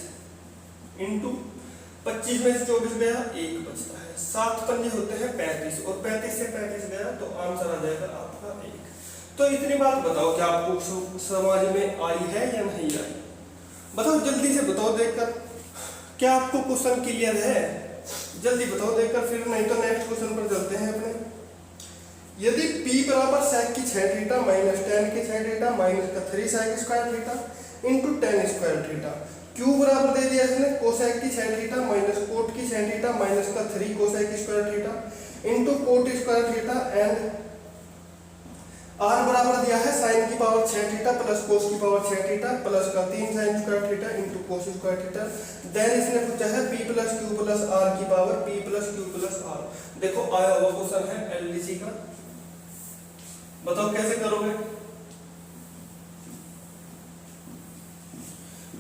इंटू 25 में से 24 गया, 1 बचता है। 7 पंजे होते हैं 35 और 35 से 35 गया तो आंसर आ जाएगा आपका 1। तो इतनी बात बताओ क्या आपको समझ में आई है या नहीं आई? बताओ जल्दी से बताओ देखकर, क्या आपको क्वेश्चन क्लियर है? जल्दी बताओ देखकर, फिर नहीं तो नेक्स्ट क्वेश्चन पर चलते हैं अपने। यदि p बराबर sec की 6 थीटा माइनस tan की 6 थीटा माइनस का 3 sec square theta into tan square theta, q बराबर दे दिया इसने cosec की 6 थीटा माइनस cot की 6 थीटा माइनस का 3 cosec square theta into cot square theta and r बराबर दिया है sin की पावर 6 थीटा प्लस cos की पावर 6 थीटा प्लस का 3 sin square theta into cos square theta. Then इसने पूछा है p plus q plus r की power p plus q plus r। देखो आया हुआ क्वेश्चन है एलडीसी का, बताओ कैसे करोगे?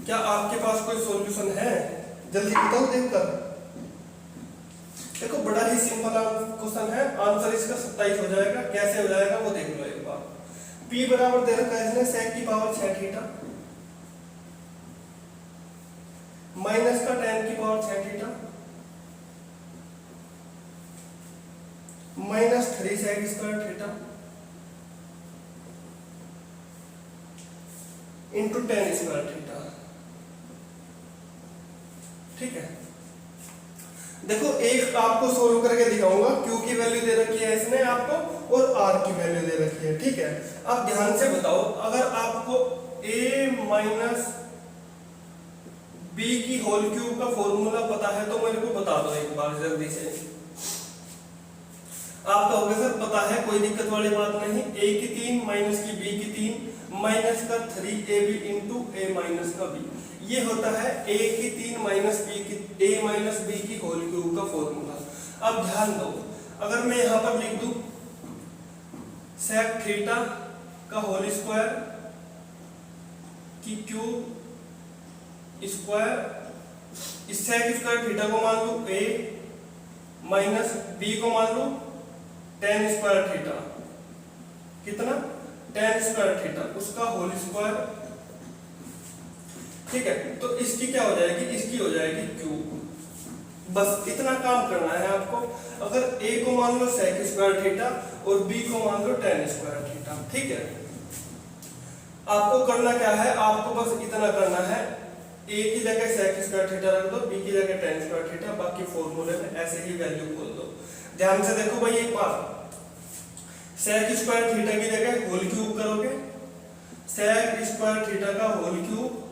क्या आपके पास कोई सॉल्यूशन है? जल्दी बताओ देखकर। देखो बड़ा ही सिंपल क्वेश्चन है, आंसर इसका 27 हो जाएगा। कैसे हो जाएगा वो देख लो एक बार। p बराबर दे रखा है इसने sec की पावर 6 थीटा माइनस का tan की power 6 theta minus 3 sec square theta into tan square theta. ठीक है, देखो एक आपको सोल्व करके दिखाऊंगा। q की वैल्यू दे रखी है इसने आपको और r की वैल्यू दे रखी है। ठीक है, अब ध्यान से बताओ, अगर आपको a माइनस b की होल क्यूब का फॉर्मूला पता है तो मेरे को बता दो एक बार जल्दी से। आप कहोगे सर पता है, कोई दिक्कत वाली बात नहीं, a की 3 माइनस की b की 3 माइनस का 3ab इंटू a माइनस का b, ये होता है a की 3 माइनस b की a माइनस b की होल क्यूब का फॉर्मूला। अब ध्यान दो, अगर मैं यहाँ पर लिख दूं sec थीटा का होल स्क्वायर की क्यूब स्क्वायर, इस sec स्क्वायर थीटा को मान लो a माइनस b को मान लो tan स्क्वायर थीटा, कितना tan स्क्वायर थीटा, उसका होल स्क्वायर। ठीक है, तो इसकी क्या हो जाएगी, इसकी हो जाएगी क्यूब। बस इतना काम करना है आपको। अगर a को मान लो sec स्क्वायर थीटा और b को मान लो tan स्क्वायर थीटा। ठीक है, आपको करना क्या है, आपको बस इतना करना है, a की जगह sec स्क्वायर थीटा रख दो, b की जगह tan स्क्वायर थीटा, बाकी फॉर्मूले में ऐसे ही वैल्यू खोल दो। ध्यान से देखो भाई एक बार, sec स्क्वायर थीटा की जगह होल क्यूब करोगे, sec स्क्वायर थीटा का होल क्यूब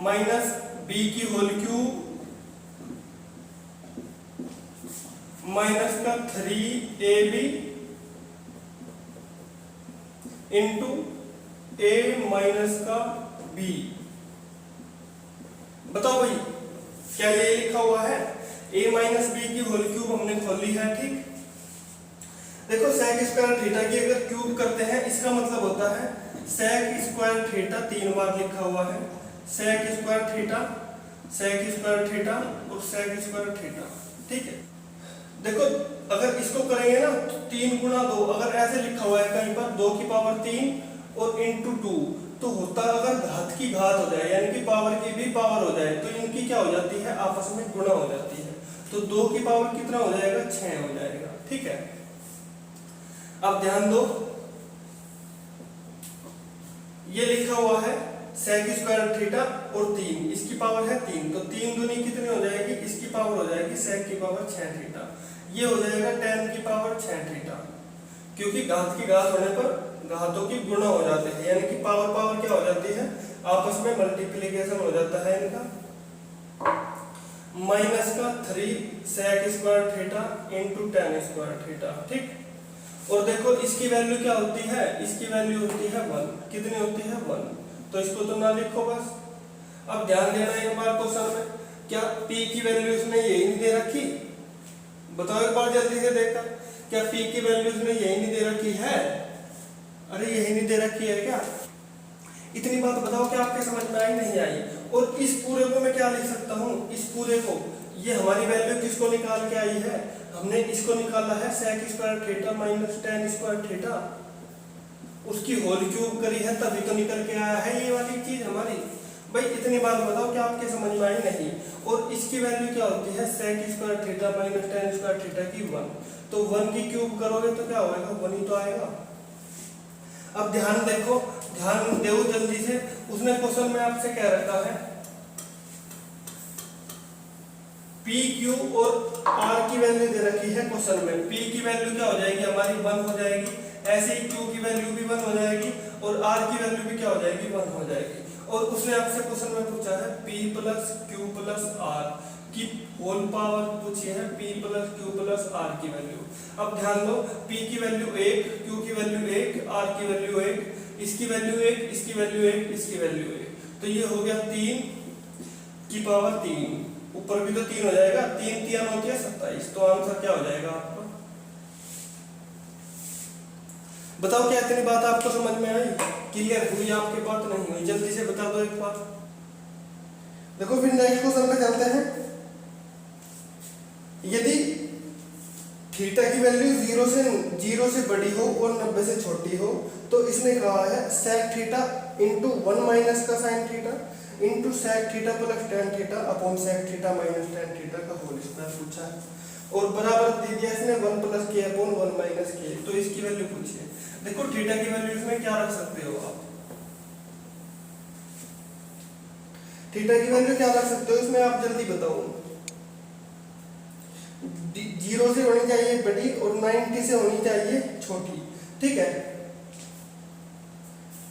माइनस b की होल क्यूब माइनस का 3ab इंटू a माइनस का b। बताओ भाई क्या ये लिखा हुआ है, a माइनस b की होल क्यूब हमने खोल ली है। ठीक, देखो sec स्क्वायर थीटा की अगर क्यूब करते हैं, इसका मतलब होता है sec स्क्वायर थीटा 3 बार लिखा हुआ है, sec स्क्वायर थीटा और sec स्क्वायर थीटा। ठीक है, देखो अगर इसको करेंगे ना तो 3 गुणा 2, अगर ऐसे लिखा हुआ है कहीं पर 2 की पावर 3 और इंटू 2, तो होता अगर घात की घात हो जाए यानी कि पावर की भी पावर हो जाए तो इनकी क्या हो जाती है, आपस में गुणा हो जाती है। तो 2 की पावर कितना हो जाएगा, 6 हो जाएगा। ठीक है, अब ध्यान दो, ये लिखा हुआ है sec स्क्वायर थीटा और 3, इसकी पावर है 3, तो 3 दूनी कितनी हो जाएगी, इसकी पावर हो जाएगी sec की पावर 6 थीटा, ये हो जाएगा tan की पावर 6 थीटा, क्योंकि घात की घात होने पर घातों की गुणा हो जाते हैं, यानी कि पावर पावर क्या हो जाती है, आपस में मल्टीप्लिकेशन हो जाता है इनका। माइनस का 3 sec square theta into tan square theta. ठीक, और देखो इसकी वैल्यू क्या होती है, इसकी वैल्यू होती है 1, कितनी होती है 1, तो इसको तो ना लिखो बस। अब ध्यान देना एक बार क्वेश्चन में, क्या p की वैल्यू इसने यही नहीं दे रखी, बताओ एक बार जल्दी से देखकर, क्या p की वैल्यू इसने यही नहीं दे रखी है, अरे यही नहीं दे रखी है क्या, इतनी बात बताओ कि आपके समझ में आई नहीं आई। और इस पूरे को मैं क्या लिख सकता हूँ, इस पूरे को, ये हमारी वैल्यू किसको निकाल के आई है, हमने इसको निकाला है sec square theta minus tan square theta, उसकी होल क्यूब करी है तभी तो निकल के आया है ये वाली चीज हमारी। भाई इतनी बात बताओ कि आपके समझ में आई नहीं। और इसकी वैल्यू क्या होती है, sec square theta minus tan square theta की 1, तो 1 की क्यूब करोगे तो क्या होगा, 1 ही तो आएगा। अब ध्यान देखो, ध्यान दो जल्दी से, उसने क्वेश्चन में आपसे क्या रखा है, p q और r की वैल्यू दे रखी है क्वेश्चन में, p की वैल्यू क्या हो जाएगी हमारी 1 हो जाएगी, ऐसे ही q की वैल्यू भी 1 हो जाएगी और r की वैल्यू भी क्या हो जाएगी, 1 हो जाएगी। और उसने आपसे क्वेश्चन में पूछा है p plus q plus r की होल पावर पूछी है, p plus q plus r की वैल्यू। अब ध्यान दो, p की वैल्यू 1, q की वैल्यू 1, r की वैल्यू 1, इसकी वैल्यू 1, इसकी वैल्यू 1, इसकी वैल्यू 1, तो ये हो गया 3 की पावर 3, ऊपर भी तो 3 हो जाएगा, 3 3 होती है 27, तो आंसर क्या हो जाएगा आपका, बताओ क्या इतनी बात आपको समझ में आई, क्लियर हुई आपके बात नहीं हुई, जल्दी से बता दो एक बार। देखो फिर नेक्स्ट क्वेश्चन पे चलते हैं। यदि थीटा की वैल्यू 0 से बड़ी हो और 90 से छोटी हो, तो इसने कहा है sec थीटा इंटू 1 माइनस का sin theta into sec theta plus tan theta upon sec theta minus tan theta का होल स्क्वायर पूछा है, और बराबर दे दिया इसने 1 प्लस के अपॉन 1 माइनस के, तो इसकी वैल्यू पूछी है। देखो थीटा की वैल्यू इसमें क्या रख सकते हो आप, थीटा की वैल्यू क्या रख सकते हो इसमें, आप जल्दी बताओ। 0 से होनी चाहिए बड़ी और 90 से होनी चाहिए छोटी। ठीक है,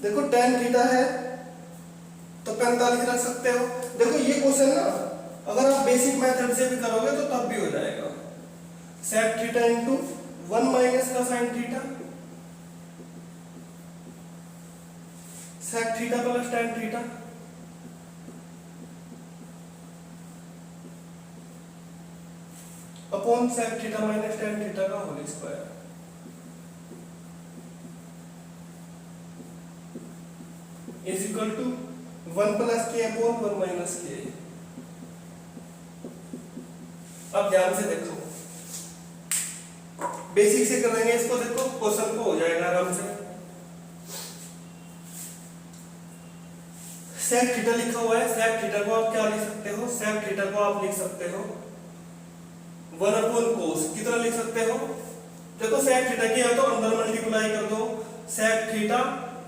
देखो tan थीटा है तो 45 रख सकते हो। देखो ये क्वेश्चन ना अगर आप बेसिक मेथड से भी करोगे तो तब भी हो जाएगा, sec थीटा इंटू 1 माइनस का sine theta sec theta plus tan theta upon sec theta minus tan theta का whole square is equal to 1 plus K upon 1 minus K. अब ध्यान से देखो, बेसिक से करेंगे इसको, देखो क्वेश्चन को हो जाएगा आराम से। सेक थीटा लिखा हुआ है, सेक थीटा को आप क्या लिख सकते हो, सेक थीटा को आप लिख सकते हो 1 अपॉन कोस, कितना लिख सकते हो, देखो सेक थीटा की है तो अंदर मल्टीप्लाई कर दो, सेक थीटा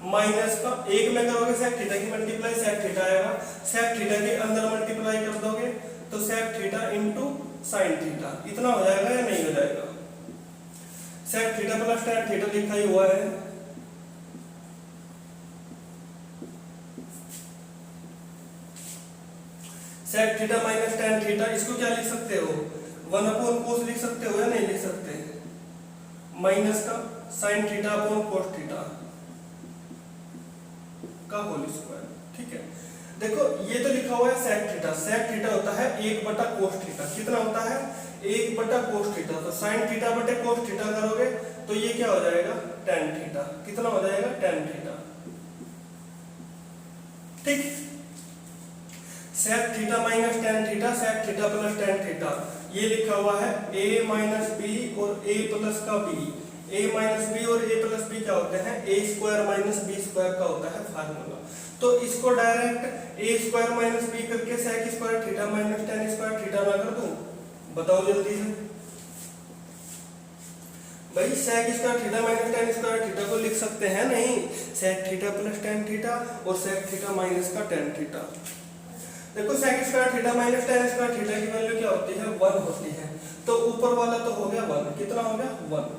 माइनस का एक में करोगे सेक थीटा की मल्टीप्लाई सेक थीटा आएगा, सेक थीटा के अंदर मल्टीप्लाई कर दोगे तो sec theta into sine theta, इतना हो जाएगा या नहीं हो जाएगा। Sec theta plus tan theta लिखा ही हुआ है, sec theta minus tan theta, इसको क्या लिख सकते हो 1 अपॉन कोस लिख सकते हो या नहीं लिख सकते, माइनस का sine theta upon cos theta का होल स्क्वायर। ठीक है, देखो ये तो लिखा हुआ है सेक थीटा, सेक थीटा होता है 1 बटा कोस थीटा, कितना होता है 1 बटा कोस थीटा, तो साइन थीटा बटे कोस थीटा करोगे तो ये क्या हो जाएगा टेन थीटा, कितना हो जाएगा टेन थीटा। ठीक, sec theta minus tan theta, sec theta plus tan theta, ये लिखा हुआ है a माइनस बी और a प्लस का b, a माइनस बी और a प्लस बी क्या होते हैं a square minus b square का होता है फार्मूला। तो इसको direct a square minus b करके sec square theta minus tan square theta ना कर दूं, बताओ जल्दी से भाई, sec square theta minus tan square theta को लिख सकते हैं नहीं, sec theta plus tan theta और सेक थीटा माइनस का टेन थीटा। देखो sec square theta minus tan square theta की वैल्यू क्या होती है 1 होती है, तो ऊपर वाला तो हो गया 1, कितना हो गया 1,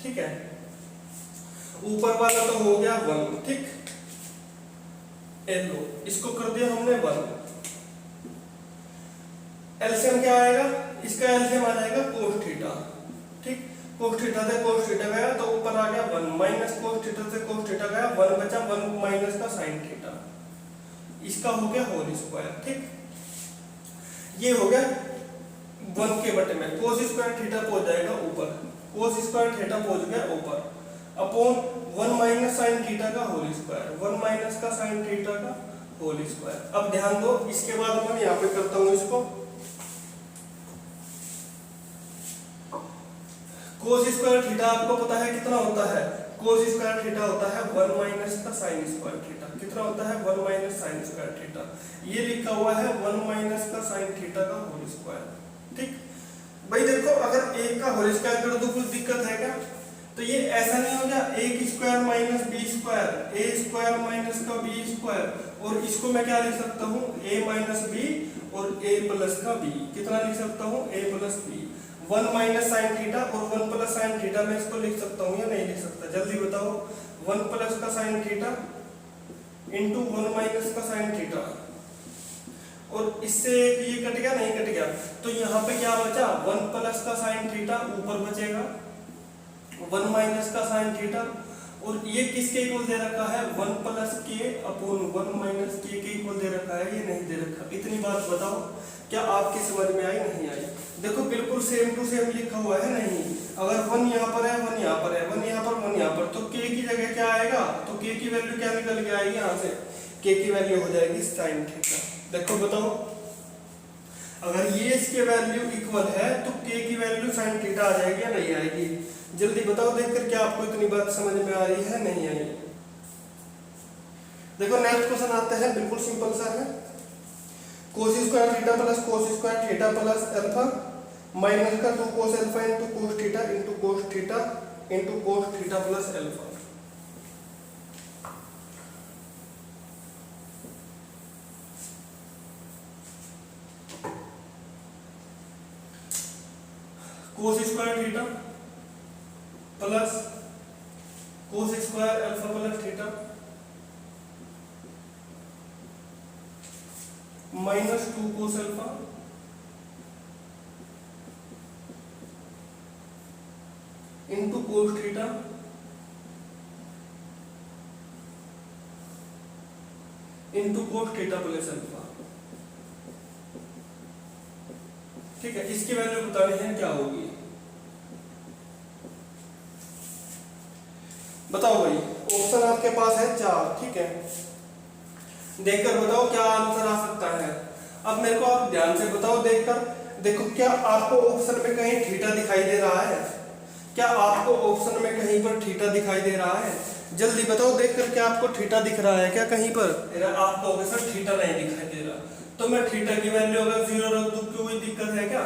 ठीक है, ऊपर वाला तो हो गया 1, ठीक, लो इसको कर दिया हमने 1, एलसीएम क्या आएगा, इसका एलसीएम आ जाएगा कोस थीटा, ठीक, कोस थीटा से कोस थीटा गया तो ऊपर आ गया 1 माइनस कोस थीटा से कोस थीटा गया 1 बचा 1 माइनस का साइन थीटा, इसका हो गया होल स्क्वायर। ठीक, ये हो गया 1 के बटे में कोस स्क्वायर थीटा पहुंच जाएगा ऊपर, कोस स्क्वायर थीटा पहुंच गया ऊपर अपॉन 1 माइनस साइन थीटा का होल स्क्वायर, 1 माइनस का साइन थीटा का होल स्क्वायर। अब ध्यान दो, इसके बाद मैं यहाँ पे करता हूँ इसको, कोस स्क्वायर थीटा आपको पता है कितना होता है, कोस स्क्वायर थीटा होता है 1 माइनस का साइन स्क्वायर थीटा, कितना होता है 1 माइनस साइन स्क्वायर थीटा, ये लिखा हुआ है 1 माइनस का साइन थीटा का होल स्क्वायर। ठीक भाई, देखो अगर एक का होल स्क्वायर कर दो कुछ दिक्कत है क्या, तो ये ऐसा नहीं हो गया एक स्क्वायर माइनस बी स्क्वायर, ए स्क्वायर माइनस का बी स्क्वायर, और इसको मैं क्या लिख सकता हूँ ए माइनस बी और ए प्लस का बी, कितना लिख सकता हूँ A plus B, 1 minus sine theta और 1 प्लस साइन थीटा मैं इसको लिख सकता हूँ या नहीं लिख सकता, जल्दी बताओ, 1 प्लस का साइन थीटा इंटू 1 माइनस का साइन थीटा, और इससे ये कट गया नहीं कट गया, तो यहाँ पे क्या बचा 1 प्लस का साइन थीटा ऊपर बचेगा 1 माइनस का साइन थीटा, और ये किसके इक्वल दे रखा है 1 प्लस के अपॉन 1 माइनस के इक्वल दे रखा है, ये नहीं दे रखा। इतनी बात बताओ क्या आपकी समझ में आई नहीं आई, देखो बिल्कुल सेम टू सेम लिखा हुआ है नहीं, अगर 1 यहाँ पर है 1 यहाँ पर है 1 यहाँ पर 1 यहाँ पर, तो k की जगह क्या आएगा, तो k की वैल्यू क्या निकल के आएगी यहाँ से, k की वैल्यू हो जाएगी साइन थीटा। देखो बताओ, अगर ये इसके वैल्यू इक्वल है तो k की वैल्यू साइन थीटा आ जाएगी या नहीं आएगी, जल्दी बताओ देखकर क्या आपको इतनी बात समझ में आ रही है नहीं आई। देखो नेक्स्ट क्वेश्चन आता है, बिल्कुल सिंपल सा है, कोस square theta plus cos square theta plus alpha minus का 2 cos alpha into cos theta into cos theta into cos theta plus alpha. कोस square theta plus cos square alpha plus theta minus 2 cos alpha into cos theta into cos theta plus alpha. ठीक है, इसकी value बतानी है क्या होगी। बताओ भाई, option आपके पास है 4। ठीक है, देखकर बताओ क्या आंसर आ सकता है। अब मेरे को आप ध्यान से बताओ देखकर। देखो, क्या आपको ऑप्शन में कहीं थीटा दिखाई दे रहा है? क्या आपको ऑप्शन में कहीं पर थीटा दिखाई दे रहा है? जल्दी बताओ देखकर, क्या आपको थीटा दिख रहा है क्या कहीं पर? आप कहोगे सर थीटा नहीं दिखाई दे रहा, तो मैं थीटा की वैल्यू अगर 0 रख दूं कोई दिक्कत है क्या?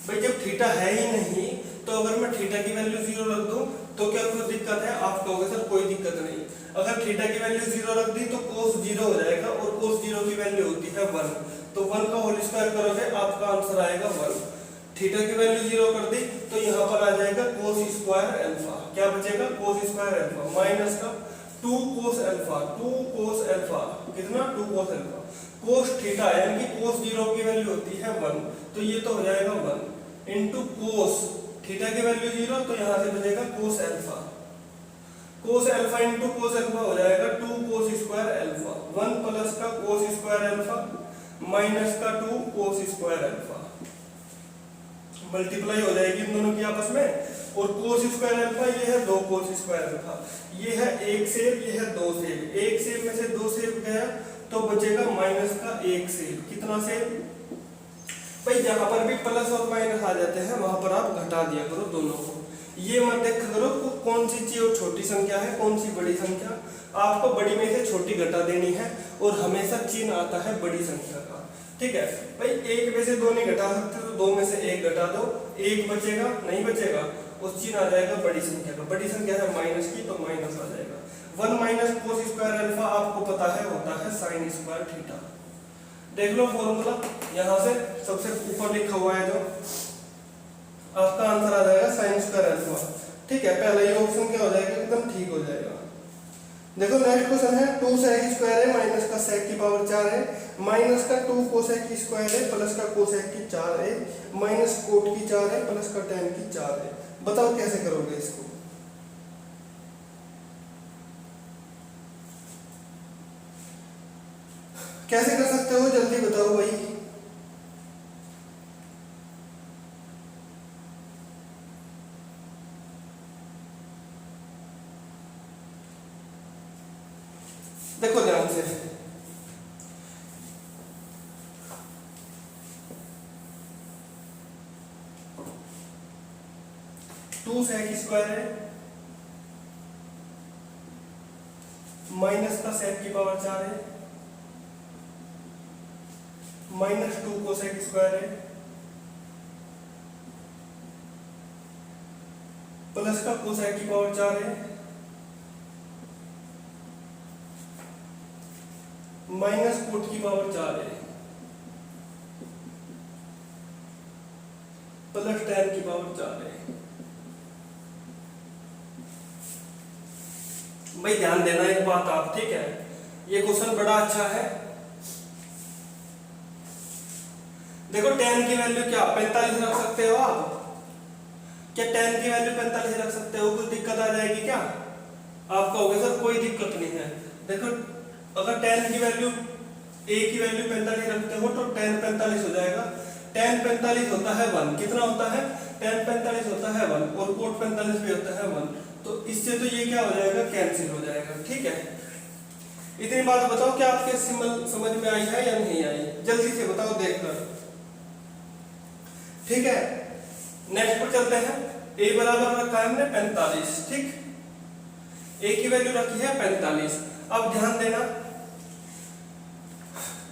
भाई जब थीटा है ही नहीं तो अगर मैं थीटा की वैल्यू 0 रख दूं तो क्या कोई दिक्कत है? आप कहोगे सर कोई दिक्कत नहीं। अगर थीटा की वैल्यू 0 रख दी तो cos 0 हो जाएगा, और cos 0 की वैल्यू होती है 1, तो 1 का होल स्क्वायर करोगे आपका आंसर आएगा 1। थीटा की वैल्यू 0 कर दी तो यहाँ पर आ जाएगा cos स्क्वायर अल्फा। क्या बचेगा? cos स्क्वायर अल्फा माइनस का 2 cos अल्फा। 2 cos अल्फा कितना? 2 cos अल्फा। cos थीटा यानी कि cos 0 की वैल्यू होती है 1, तो ये तो हो जाएगा 1 इंटू कोस थीटा की वैल्यू 0, तो यहाँ से बचेगा cos alpha. cos alpha into cos alpha हो जाएगा 2 cos स्क्वायर अल्फा। 1 प्लस का cos स्क्वायर अल्फा माइनस का 2 cos स्क्वायर अल्फा, मल्टीप्लाई हो जाएगी इन दोनों की आपस में। और cos स्क्वायर अल्फा ये है 2 cos स्क्वायर अल्फा, ये है 1 सेब, ये है 2 सेब। 1 सेब में से 2 सेब गया तो बचेगा माइनस का 1 सेब। कितना सेब? भाई जहां पर भी प्लस और माइनस आ जाते हैं वहां पर आप घटा दिया करो दोनों को। ये मत देखा करो कौन सी चीज छोटी संख्या है कौन सी बड़ी संख्या। आपको बड़ी में से छोटी घटा देनी है, और हमेशा चिन्ह आता है बड़ी संख्या का। ठीक है भाई, 1 में से 2 नहीं घटा सकते तो 2 में से 1 घटा दो, 1 बचेगा नहीं बचेगा, उस चिन्ह आ जाएगा बड़ी संख्या का। बड़ी संख्या है माइनस की तो माइनस आ जाएगा। 1 माइनस cos स्क्वायर अल्फा आपको पता है होता है sin स्क्वायर थीटा। देख लो फॉर्मूला, यहाँ से सबसे ऊपर लिखा हुआ है जो आपका आंसर आ जाएगा sin स्क्वायर अल्फा। ठीक है, पहला ये ऑप्शन क्या हो जाएगा? एकदम ठीक हो जाएगा। देखो नेक्स्ट क्वेश्चन है 2 sec स्क्वायर है माइनस का sec की पावर 4 है, माइनस का 2 cosec की स्क्वायर है प्लस का cosec की 4 है, माइनस cot की 4 है प्लस का tan की 4 है। बताओ कैसे करोगे इसको? कैसे कर सकते हो जल्दी बताओ भाई। देखो ध्यान से, टू सेक स्क्वायर है माइनस का सेक की पावर 4 है माइनस 2 कोसेक स्क्वायर है प्लस का कोसेक की पावर 4 है माइनस कोट की पावर 4 है प्लस tan की पावर 4 है। भाई ध्यान देना एक बात आप, ठीक है, ये क्वेश्चन बड़ा अच्छा है। देखो tan की वैल्यू क्या 45 रख सकते हो आप? क्या tan की वैल्यू 45 रख सकते हो? कुछ दिक्कत आ जाएगी क्या? आप कहोगे सर कोई दिक्कत नहीं है। देखो अगर tan की वैल्यू a की वैल्यू 45 रखते हो तो tan 45 हो जाएगा। tan 45 होता है 1, कितना होता है? tan 45 होता है 1 और cot 45 भी होता है 1, तो इससे तो ये क्या हो जाएगा? कैंसिल हो जाएगा। ठीक है, इतनी बात बताओ क्या आपके समझ में आई है या नहीं आई? जल्दी से बताओ देखकर। ठीक है, नेक्स्ट पर चलते हैं। a बराबर रखा है हमने 45, ठीक, a की वैल्यू रखी है 45। अब ध्यान देना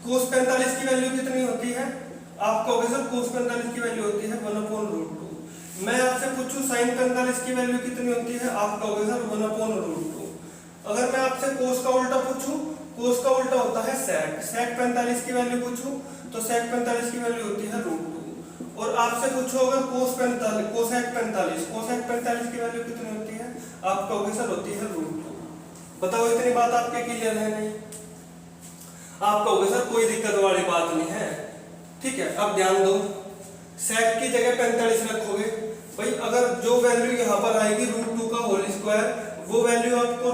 cos 45 की वैल्यू कितनी होती है? आप कहोगे सर cos 45 की वैल्यू होती है 1/√2। मैं आपसे पूछूं sin 45 की वैल्यू कितनी होती है? आप कहोगे सर 1/√2। अगर मैं आपसे cos का उल्टा पूछूं, cos का उल्टा होता है sec 45 की वैल्यू पूछूं तो sec 45 की वैल्यू होती है √2। और आपसे पूछो अगर cosec 45 की वैल्यू कितनी होती है? आप कहोगे सर होती है √2। बताओ इतनी बात आपके क्लियर है नहीं? आप कहोगे सर कोई दिक्कत वाली बात नहीं है। ठीक है, अब ध्यान दो, sec की जगह 45 रखोगे। भाई अगर जो वैल्यू यहाँ स्क्वायर वो वैल्यू आपको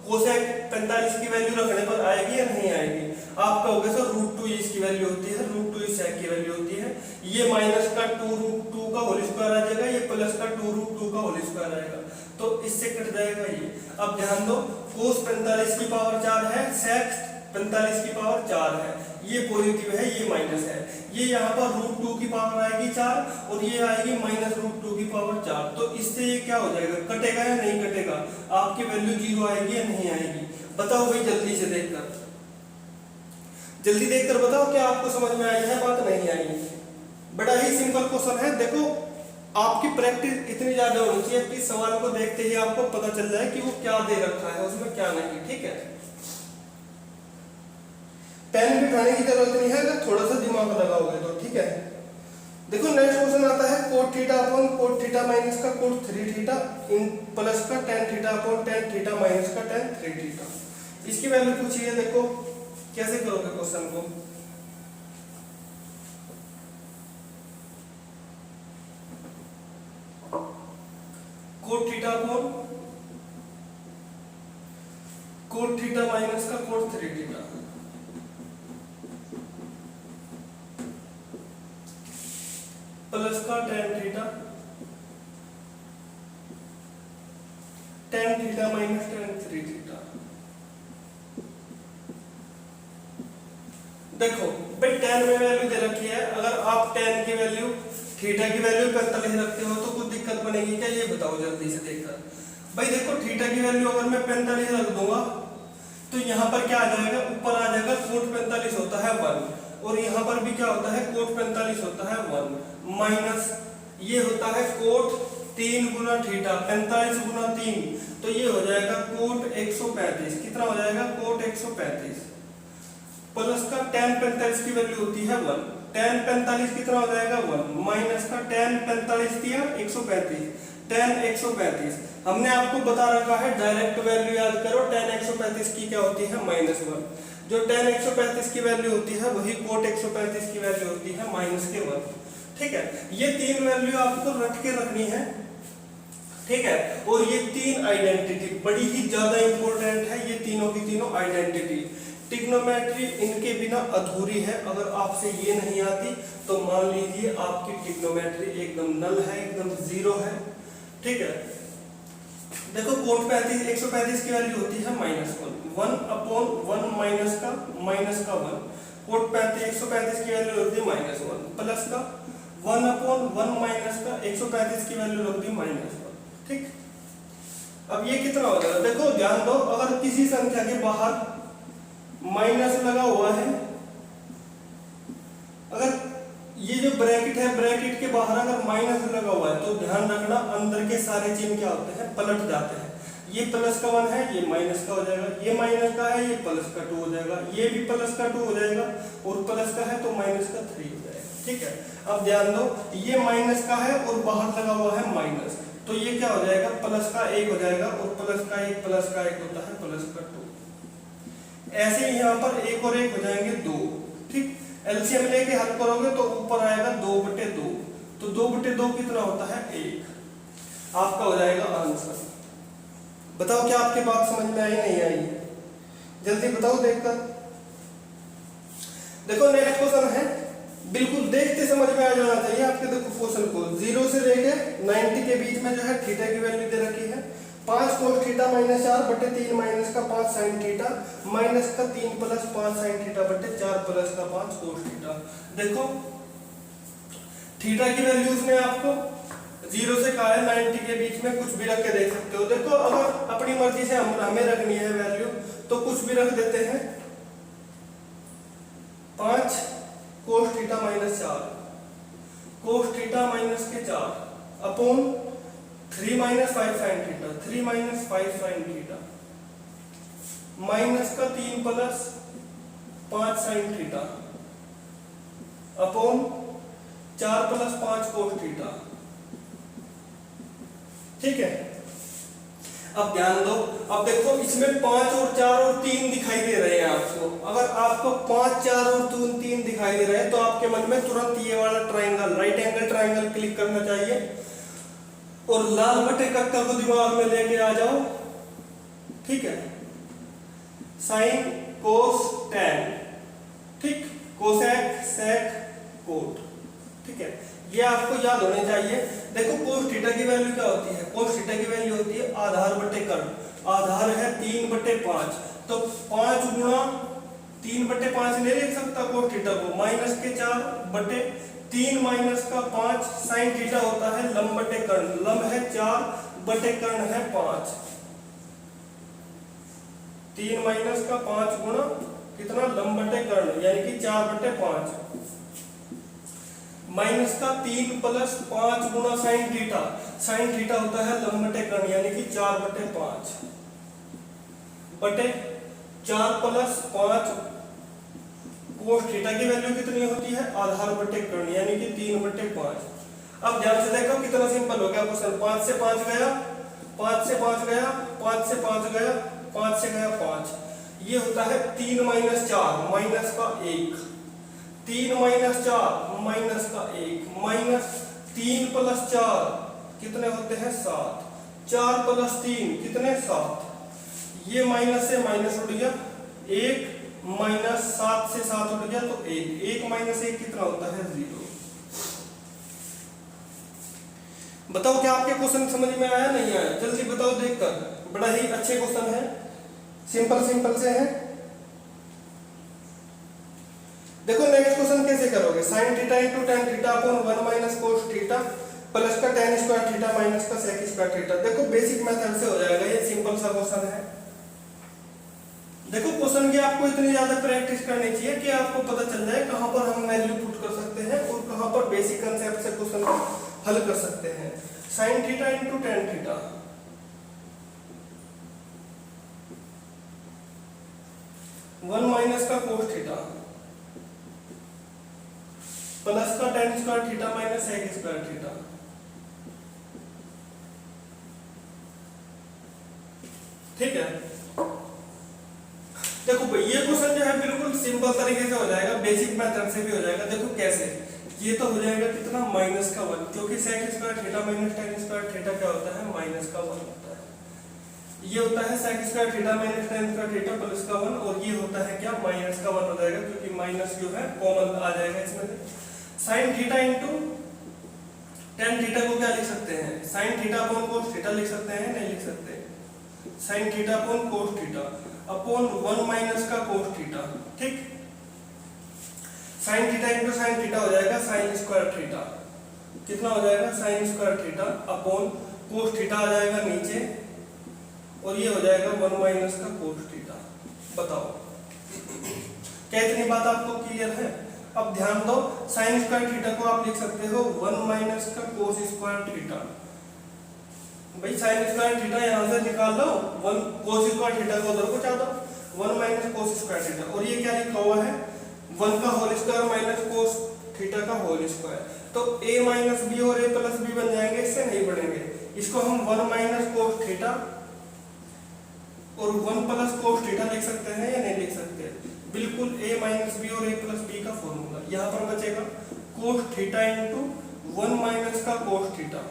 कोसेक 45 की वैल्यू रखने पर आएगी या नहीं आएगी? आप कहोगे सर √2 इसकी वैल्यू होती है, √2 इस सेक की वैल्यू होती है, ये माइनस का 2√2 का होल स्क्वायर आ जाएगा, ये प्लस का 2√2 का होल स्क्वायर आएगा, तो इससे कट जाएगा ये। अब ध्यान दो, कोस 45 की पावर 4 है, सेक 45 की पावर 4 है, ये पॉजिटिव है, ये माइनस है, ये यहाँ पर √2 की पावर आएगी 4 और ये आएगी माइनस √2 की पावर 4, तो इससे ये क्या हो जाएगा, कटेगा या नहीं कटेगा? आपकी वैल्यू 0 आएगी या नहीं आएगी? बताओ भाई जल्दी से देखकर, जल्दी देखकर बताओ क्या आपको समझ में आई है बात, नहीं आई? बड़ा ही सिंपल क्वेश्चन है। देखो आपकी प्रैक्टिस इतनी ज्यादा होनी चाहिए कि सवाल को देखते ही आपको पता चल जाए कि वो क्या दे रखा है, उसमें क्या नहीं। ठीक है, पेन भी उठाने की जरूरत नहीं है अगर थोड़ा सा दिमाग लगाओगे तो। ठीक है, देखो नेक्स्ट क्वेश्चन आता है cot theta upon cot theta minus का कोट 3 थीटा इन प्लस का tan theta upon tan theta minus का tan 3 थीटा। इसकी वैल्यू पूछी है, देखो कैसे करोगे क्वेश्चन को। Cot theta upon cot theta minus का कोट 3 थीटा प्लस का tan theta minus tan 3 theta. देखो भाई tan में वैल्यू दे रखी है, अगर आप tan की वैल्यू थीटा की वैल्यू 45 रखते हो तो कुछ दिक्कत बनेगी क्या, ये बताओ जल्दी से देखकर। भाई देखो थीटा की वैल्यू अगर मैं 45 रख दूंगा तो यहाँ पर क्या आ जाएगा, ऊपर आ जाएगा कोट 45 होता है 1 और यहाँ पर भी क्या होता है, कोट 45 होता है 1 माइनस ये होता है कोट 3 गुना थीटा 45 गुना 3, तो ये हो जाएगा कोट 135। कितना हो जाएगा, कोट 135 प्लस का tan 45 की वैल्यू होती है 1, tan 45 कितना हो जाएगा 1 माइनस का tan 45 दिया 135 tan 135। हमने आपको बता रखा है डायरेक्ट वैल्यू याद करो, tan 135 की क्या होती है -1, जो tan 135 की वैल्यू होती है वही कोट 135 की वैल्यू होती है -1। ठीक है, ये तीन वैल्यू आपको रट के रखनी है। ठीक है, और ये तीन आइडेंटिटी बड़ी ही ज्यादा इंपॉर्टेंट है, ये तीनों की तीनों आइडेंटिटी। ट्रिग्नोमेट्री इनके बिना अधूरी है, अगर आपसे ये नहीं आती तो मान लीजिए आपकी ट्रिग्नोमेट्री एकदम नल है, एकदम जीरो है। ठीक है, देखो कोट 135 की वैल्यू होती है -1 अपॉन 1 माइनस का -1, कोट 135 की वैल्यू होती है -1 प्लस का 1 अपॉन 1 माइनस का 135 की वैल्यू रख दी -1। ठीक, अब ये कितना हो जाएगा, देखो ध्यान दो, अगर किसी संख्या के बाहर माइनस लगा हुआ है, अगर ये जो ब्रैकेट है ब्रैकेट के बाहर अगर माइनस लगा हुआ है तो ध्यान रखना अंदर के सारे चिन्ह क्या होते हैं, पलट जाते हैं। ये प्लस का 1 है, ये माइनस का हो जाएगा, ये माइनस का है, ये प्लस का 2 हो जाएगा, ये भी प्लस का 2 हो जाएगा और प्लस का है तो माइनस का 3 हो जाएगा। ठीक है, अब ध्यान दो, ये माइनस का है और बाहर लगा हुआ है माइनस, तो ये क्या हो जाएगा, प्लस का 1 हो जाएगा और प्लस का 1 होता है प्लस का 2। ऐसे ही यहाँ पर 1 और 1 हो जाएंगे 2। ठीक, एलसीएम लेके हल करोगे तो ऊपर आएगा 2/2, तो 2/2 कितना होता है 1, आपका हो जाएगा आंसर। बताओ क्या आपकी बात समझ में आई नहीं आई, जल्दी बताओ देखकर। देखो नेक्स्ट क्वेश्चन है, बिल्कुल देखते समझ में आ जाना चाहिए आपके। देखो क्वेश्चन को 0 से लेके 90 के बीच में जो है थीटा की वैल्यू दे रखी है 5 cos थीटा -4/3 माइनस का 5 sin थीटा माइनस का 3 प्लस 5 sin थीटा बटे 4 प्लस का 5 cos थीटा। देखो थीटा की वैल्यू उसने आपको 0 से कहा है 90 के बीच में कुछ भी रख के देख सकते हो। देखो अगर अपनी मर्जी से हमें रखनी है वैल्यू तो कुछ भी रख देते हैं, 5 cos theta -4 cos theta -4 upon 3 - 5 sin theta 3 - 5 sin theta minus का 3 plus 5 sin theta upon 4 plus 5 cos theta. ठीक है, अब ध्यान दो, अब देखो इसमें 5 और 4 और 3 दिखाई दे रहे हैं आपको। अगर आपको 5, 4 और 3 दिखाई दे रहे हैं तो आपके मन में तुरंत ये वाला triangle, right angle triangle click करना चाहिए और लाल बटे कक्का को दिमाग में लेके आ जाओ, ठीक है। साइन कोस टैन, ठीक, कोसेक सेक कोट, ठीक है, ये आपको याद होने चाहिए। देखो कोस थीटा की वैल्यू क्या होती है, कोस थीटा की वैल्यू होती है आधार बटे कर्ण, आधार है 3/5, तो 5 गुणा 3/5 नहीं लिख सकता कोस थीटा को, -4/3 -5 साइन थीटा होता है लंब बटे कर्ण, लंब है 4 बटे कर्ण है 5, 3 - 5 गुणा कितना लंब बटे कर्ण यानी कि 4/5 माइनस का 3 + 5 गुणा साइन थीटा, साइन थीटा होता है लंब बटे कर्ण यानी कि 4/5 बटे 4 + 5 कोस थीटा की वैल्यू कितनी होती है आधार बटे कर्ण यानी कि 3/5। अब ध्यान से देखो कितना सिंपल हो गया क्वेश्चन, 5 से 5 गया, 5 से 5 गया, 5 से 5 गया, 5 से गया 5, ये होता है 3 - 4 माइनस का 1, 3 - 4 माइनस का 1 माइनस 3 + 4 कितने होते हैं 7, 4 + 3 कितने 7, ये माइनस से माइनस उड़ गया 1 माइनस 7 से 7 उड़ गया तो 1, 1 - 1 कितना होता है 0। बताओ क्या आपके क्वेश्चन समझ में आया नहीं आया, जल्दी बताओ देखकर, बड़ा ही अच्छे क्वेश्चन है, सिंपल से है। देखो नेक्स्ट क्वेश्चन कैसे करोगे, sign theta into tan theta upon 1 - cos theta plus का tan स्क्वायर थीटा माइनस का sec स्क्वायर थीटा। देखो बेसिक मेथड से हो जाएगा, ये सिंपल सा क्वेश्चन है। देखो क्वेश्चन की आपको इतनी ज्यादा प्रैक्टिस करनी चाहिए कि आपको पता चल जाए कहां पर हम वैल्यू पुट कर सकते हैं और कहां पर बेसिक कांसेप्ट से क्वेश्चन को हल कर सकते हैं। Sine theta into tan theta, one minus का cos थीटा प्लस का tan square theta minus sec square theta, ठीक है। देखो भाई ये क्वेश्चन जो है बिल्कुल सिंपल तरीके से हो जाएगा, बेसिक मेथड से भी हो जाएगा। देखो कैसे, ये तो हो जाएगा कितना -1, क्योंकि sec square theta minus tan square theta क्या होता है -1 होता है। ये होता है sec square theta minus tan square theta plus का 1, और ये होता है क्या -1 हो जाएगा, क्योंकि माइनस जो है कॉमन आ जाएगा इसमें। Sine theta into tan theta को क्या लिख सकते हैं, sine theta upon cos theta लिख सकते हैं, नहीं लिख सकते, sine theta upon cos theta upon 1 minus का cos थीटा, ठीक। Sine theta into sine theta हो जाएगा साइन स्क्वायर थीटा, कितना हो जाएगा sine square theta upon cos theta आ जाएगा नीचे, और ये हो जाएगा 1 माइनस का cos थीटा। बताओ क्या इतनी बात आपको क्लियर है। अब ध्यान दो, साइन स्क्वायर थीटा को आप लिख सकते हो 1 माइनस का cos स्क्वायर थीटा। भाई साइन स्क्वायर थीटा यहां से निकाल लो, 1 cos स्क्वायर थीटा को उधर पहुंचा दो, 1 माइनस cos स्क्वायर थीटा, और ये क्या लिखा हुआ है 1 का whole square minus cos theta का होल स्क्वायर, तो a माइनस b और a प्लस b बन जाएंगे, इससे नहीं बढ़ेंगे। इसको हम 1 माइनस cos थीटा और 1 प्लस cos थीटा लिख सकते हैं या नहीं लिख सकते, बिल्कुल a माइनस b और a प्लस b का फॉर्मूला। यहाँ पर बचेगा cos थीटा इंटू 1 माइनस का cos थीटा,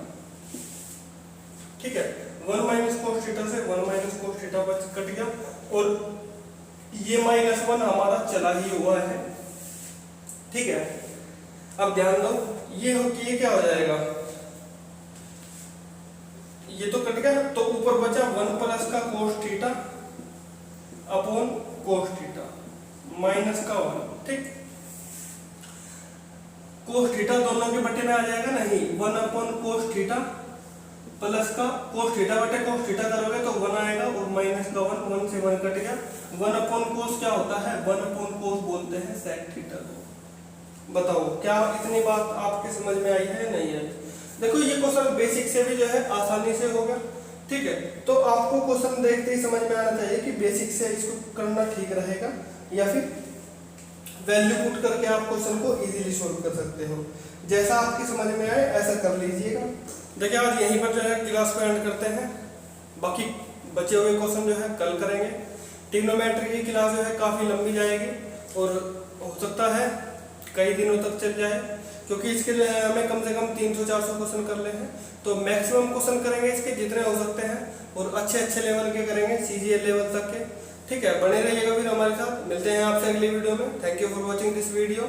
ठीक है। 1 माइनस cos थीटा से 1 माइनस cos थीटा कट गया, और ये -1 हमारा चला ही हुआ है, ठीक है। अब ध्यान दो, ये क्या हो जाएगा, ये तो कट गया, तो ऊपर बचा 1 प्लस का cos theta upon cos theta minus का 1, ठीक। cos थीटा दोनों के बटे में आ जाएगा, नहीं, 1 अपॉन cos थीटा प्लस का cos थीटा बटे cos थीटा करोगे तो 1 आएगा, और माइनस का 1 से 1 कट गया। 1 अपॉन cos क्या होता है, 1 अपॉन cos बोलते हैं sec थीटा को। बताओ क्या इतनी बात आपके समझ में आई है नहीं है। देखो ये क्वेश्चन बेसिक से भी जो है आसानी से होगा, ठीक है। तो आपको क्वेश्चन देखते ही समझ में आना चाहिए कि बेसिक से इसको करना ठीक रहेगा, या फिर वैल्यू पुट करके आप क्वेश्चन को इजीली सॉल्व कर सकते हो। जैसा आपकी समझ में आए ऐसा कर लीजिएगा। देखिए आज यहीं पर जो है क्लास को एंड करते हैं, बाकी बचे हुए क्वेश्चन जो है कल करेंगे। ट्रिग्नोमेट्री की क्लास जो है काफ़ी लंबी जाएगी और हो सकता है कई दिनों तक चल जाए। क्योंकि इसके लिए हमें कम से कम 300-400 क्वेश्चन कर ले हैं। तो मैक्सिमम क्वेश्चन करेंगे इसके जितने हो सकते हैं, और अच्छे अच्छे लेवल के करेंगे, CGL लेवल तक के। ठीक है, बने रहिएगा फिर हमारे साथ। मिलते हैं आपसे अगली वीडियो में। Thank you for watching this video.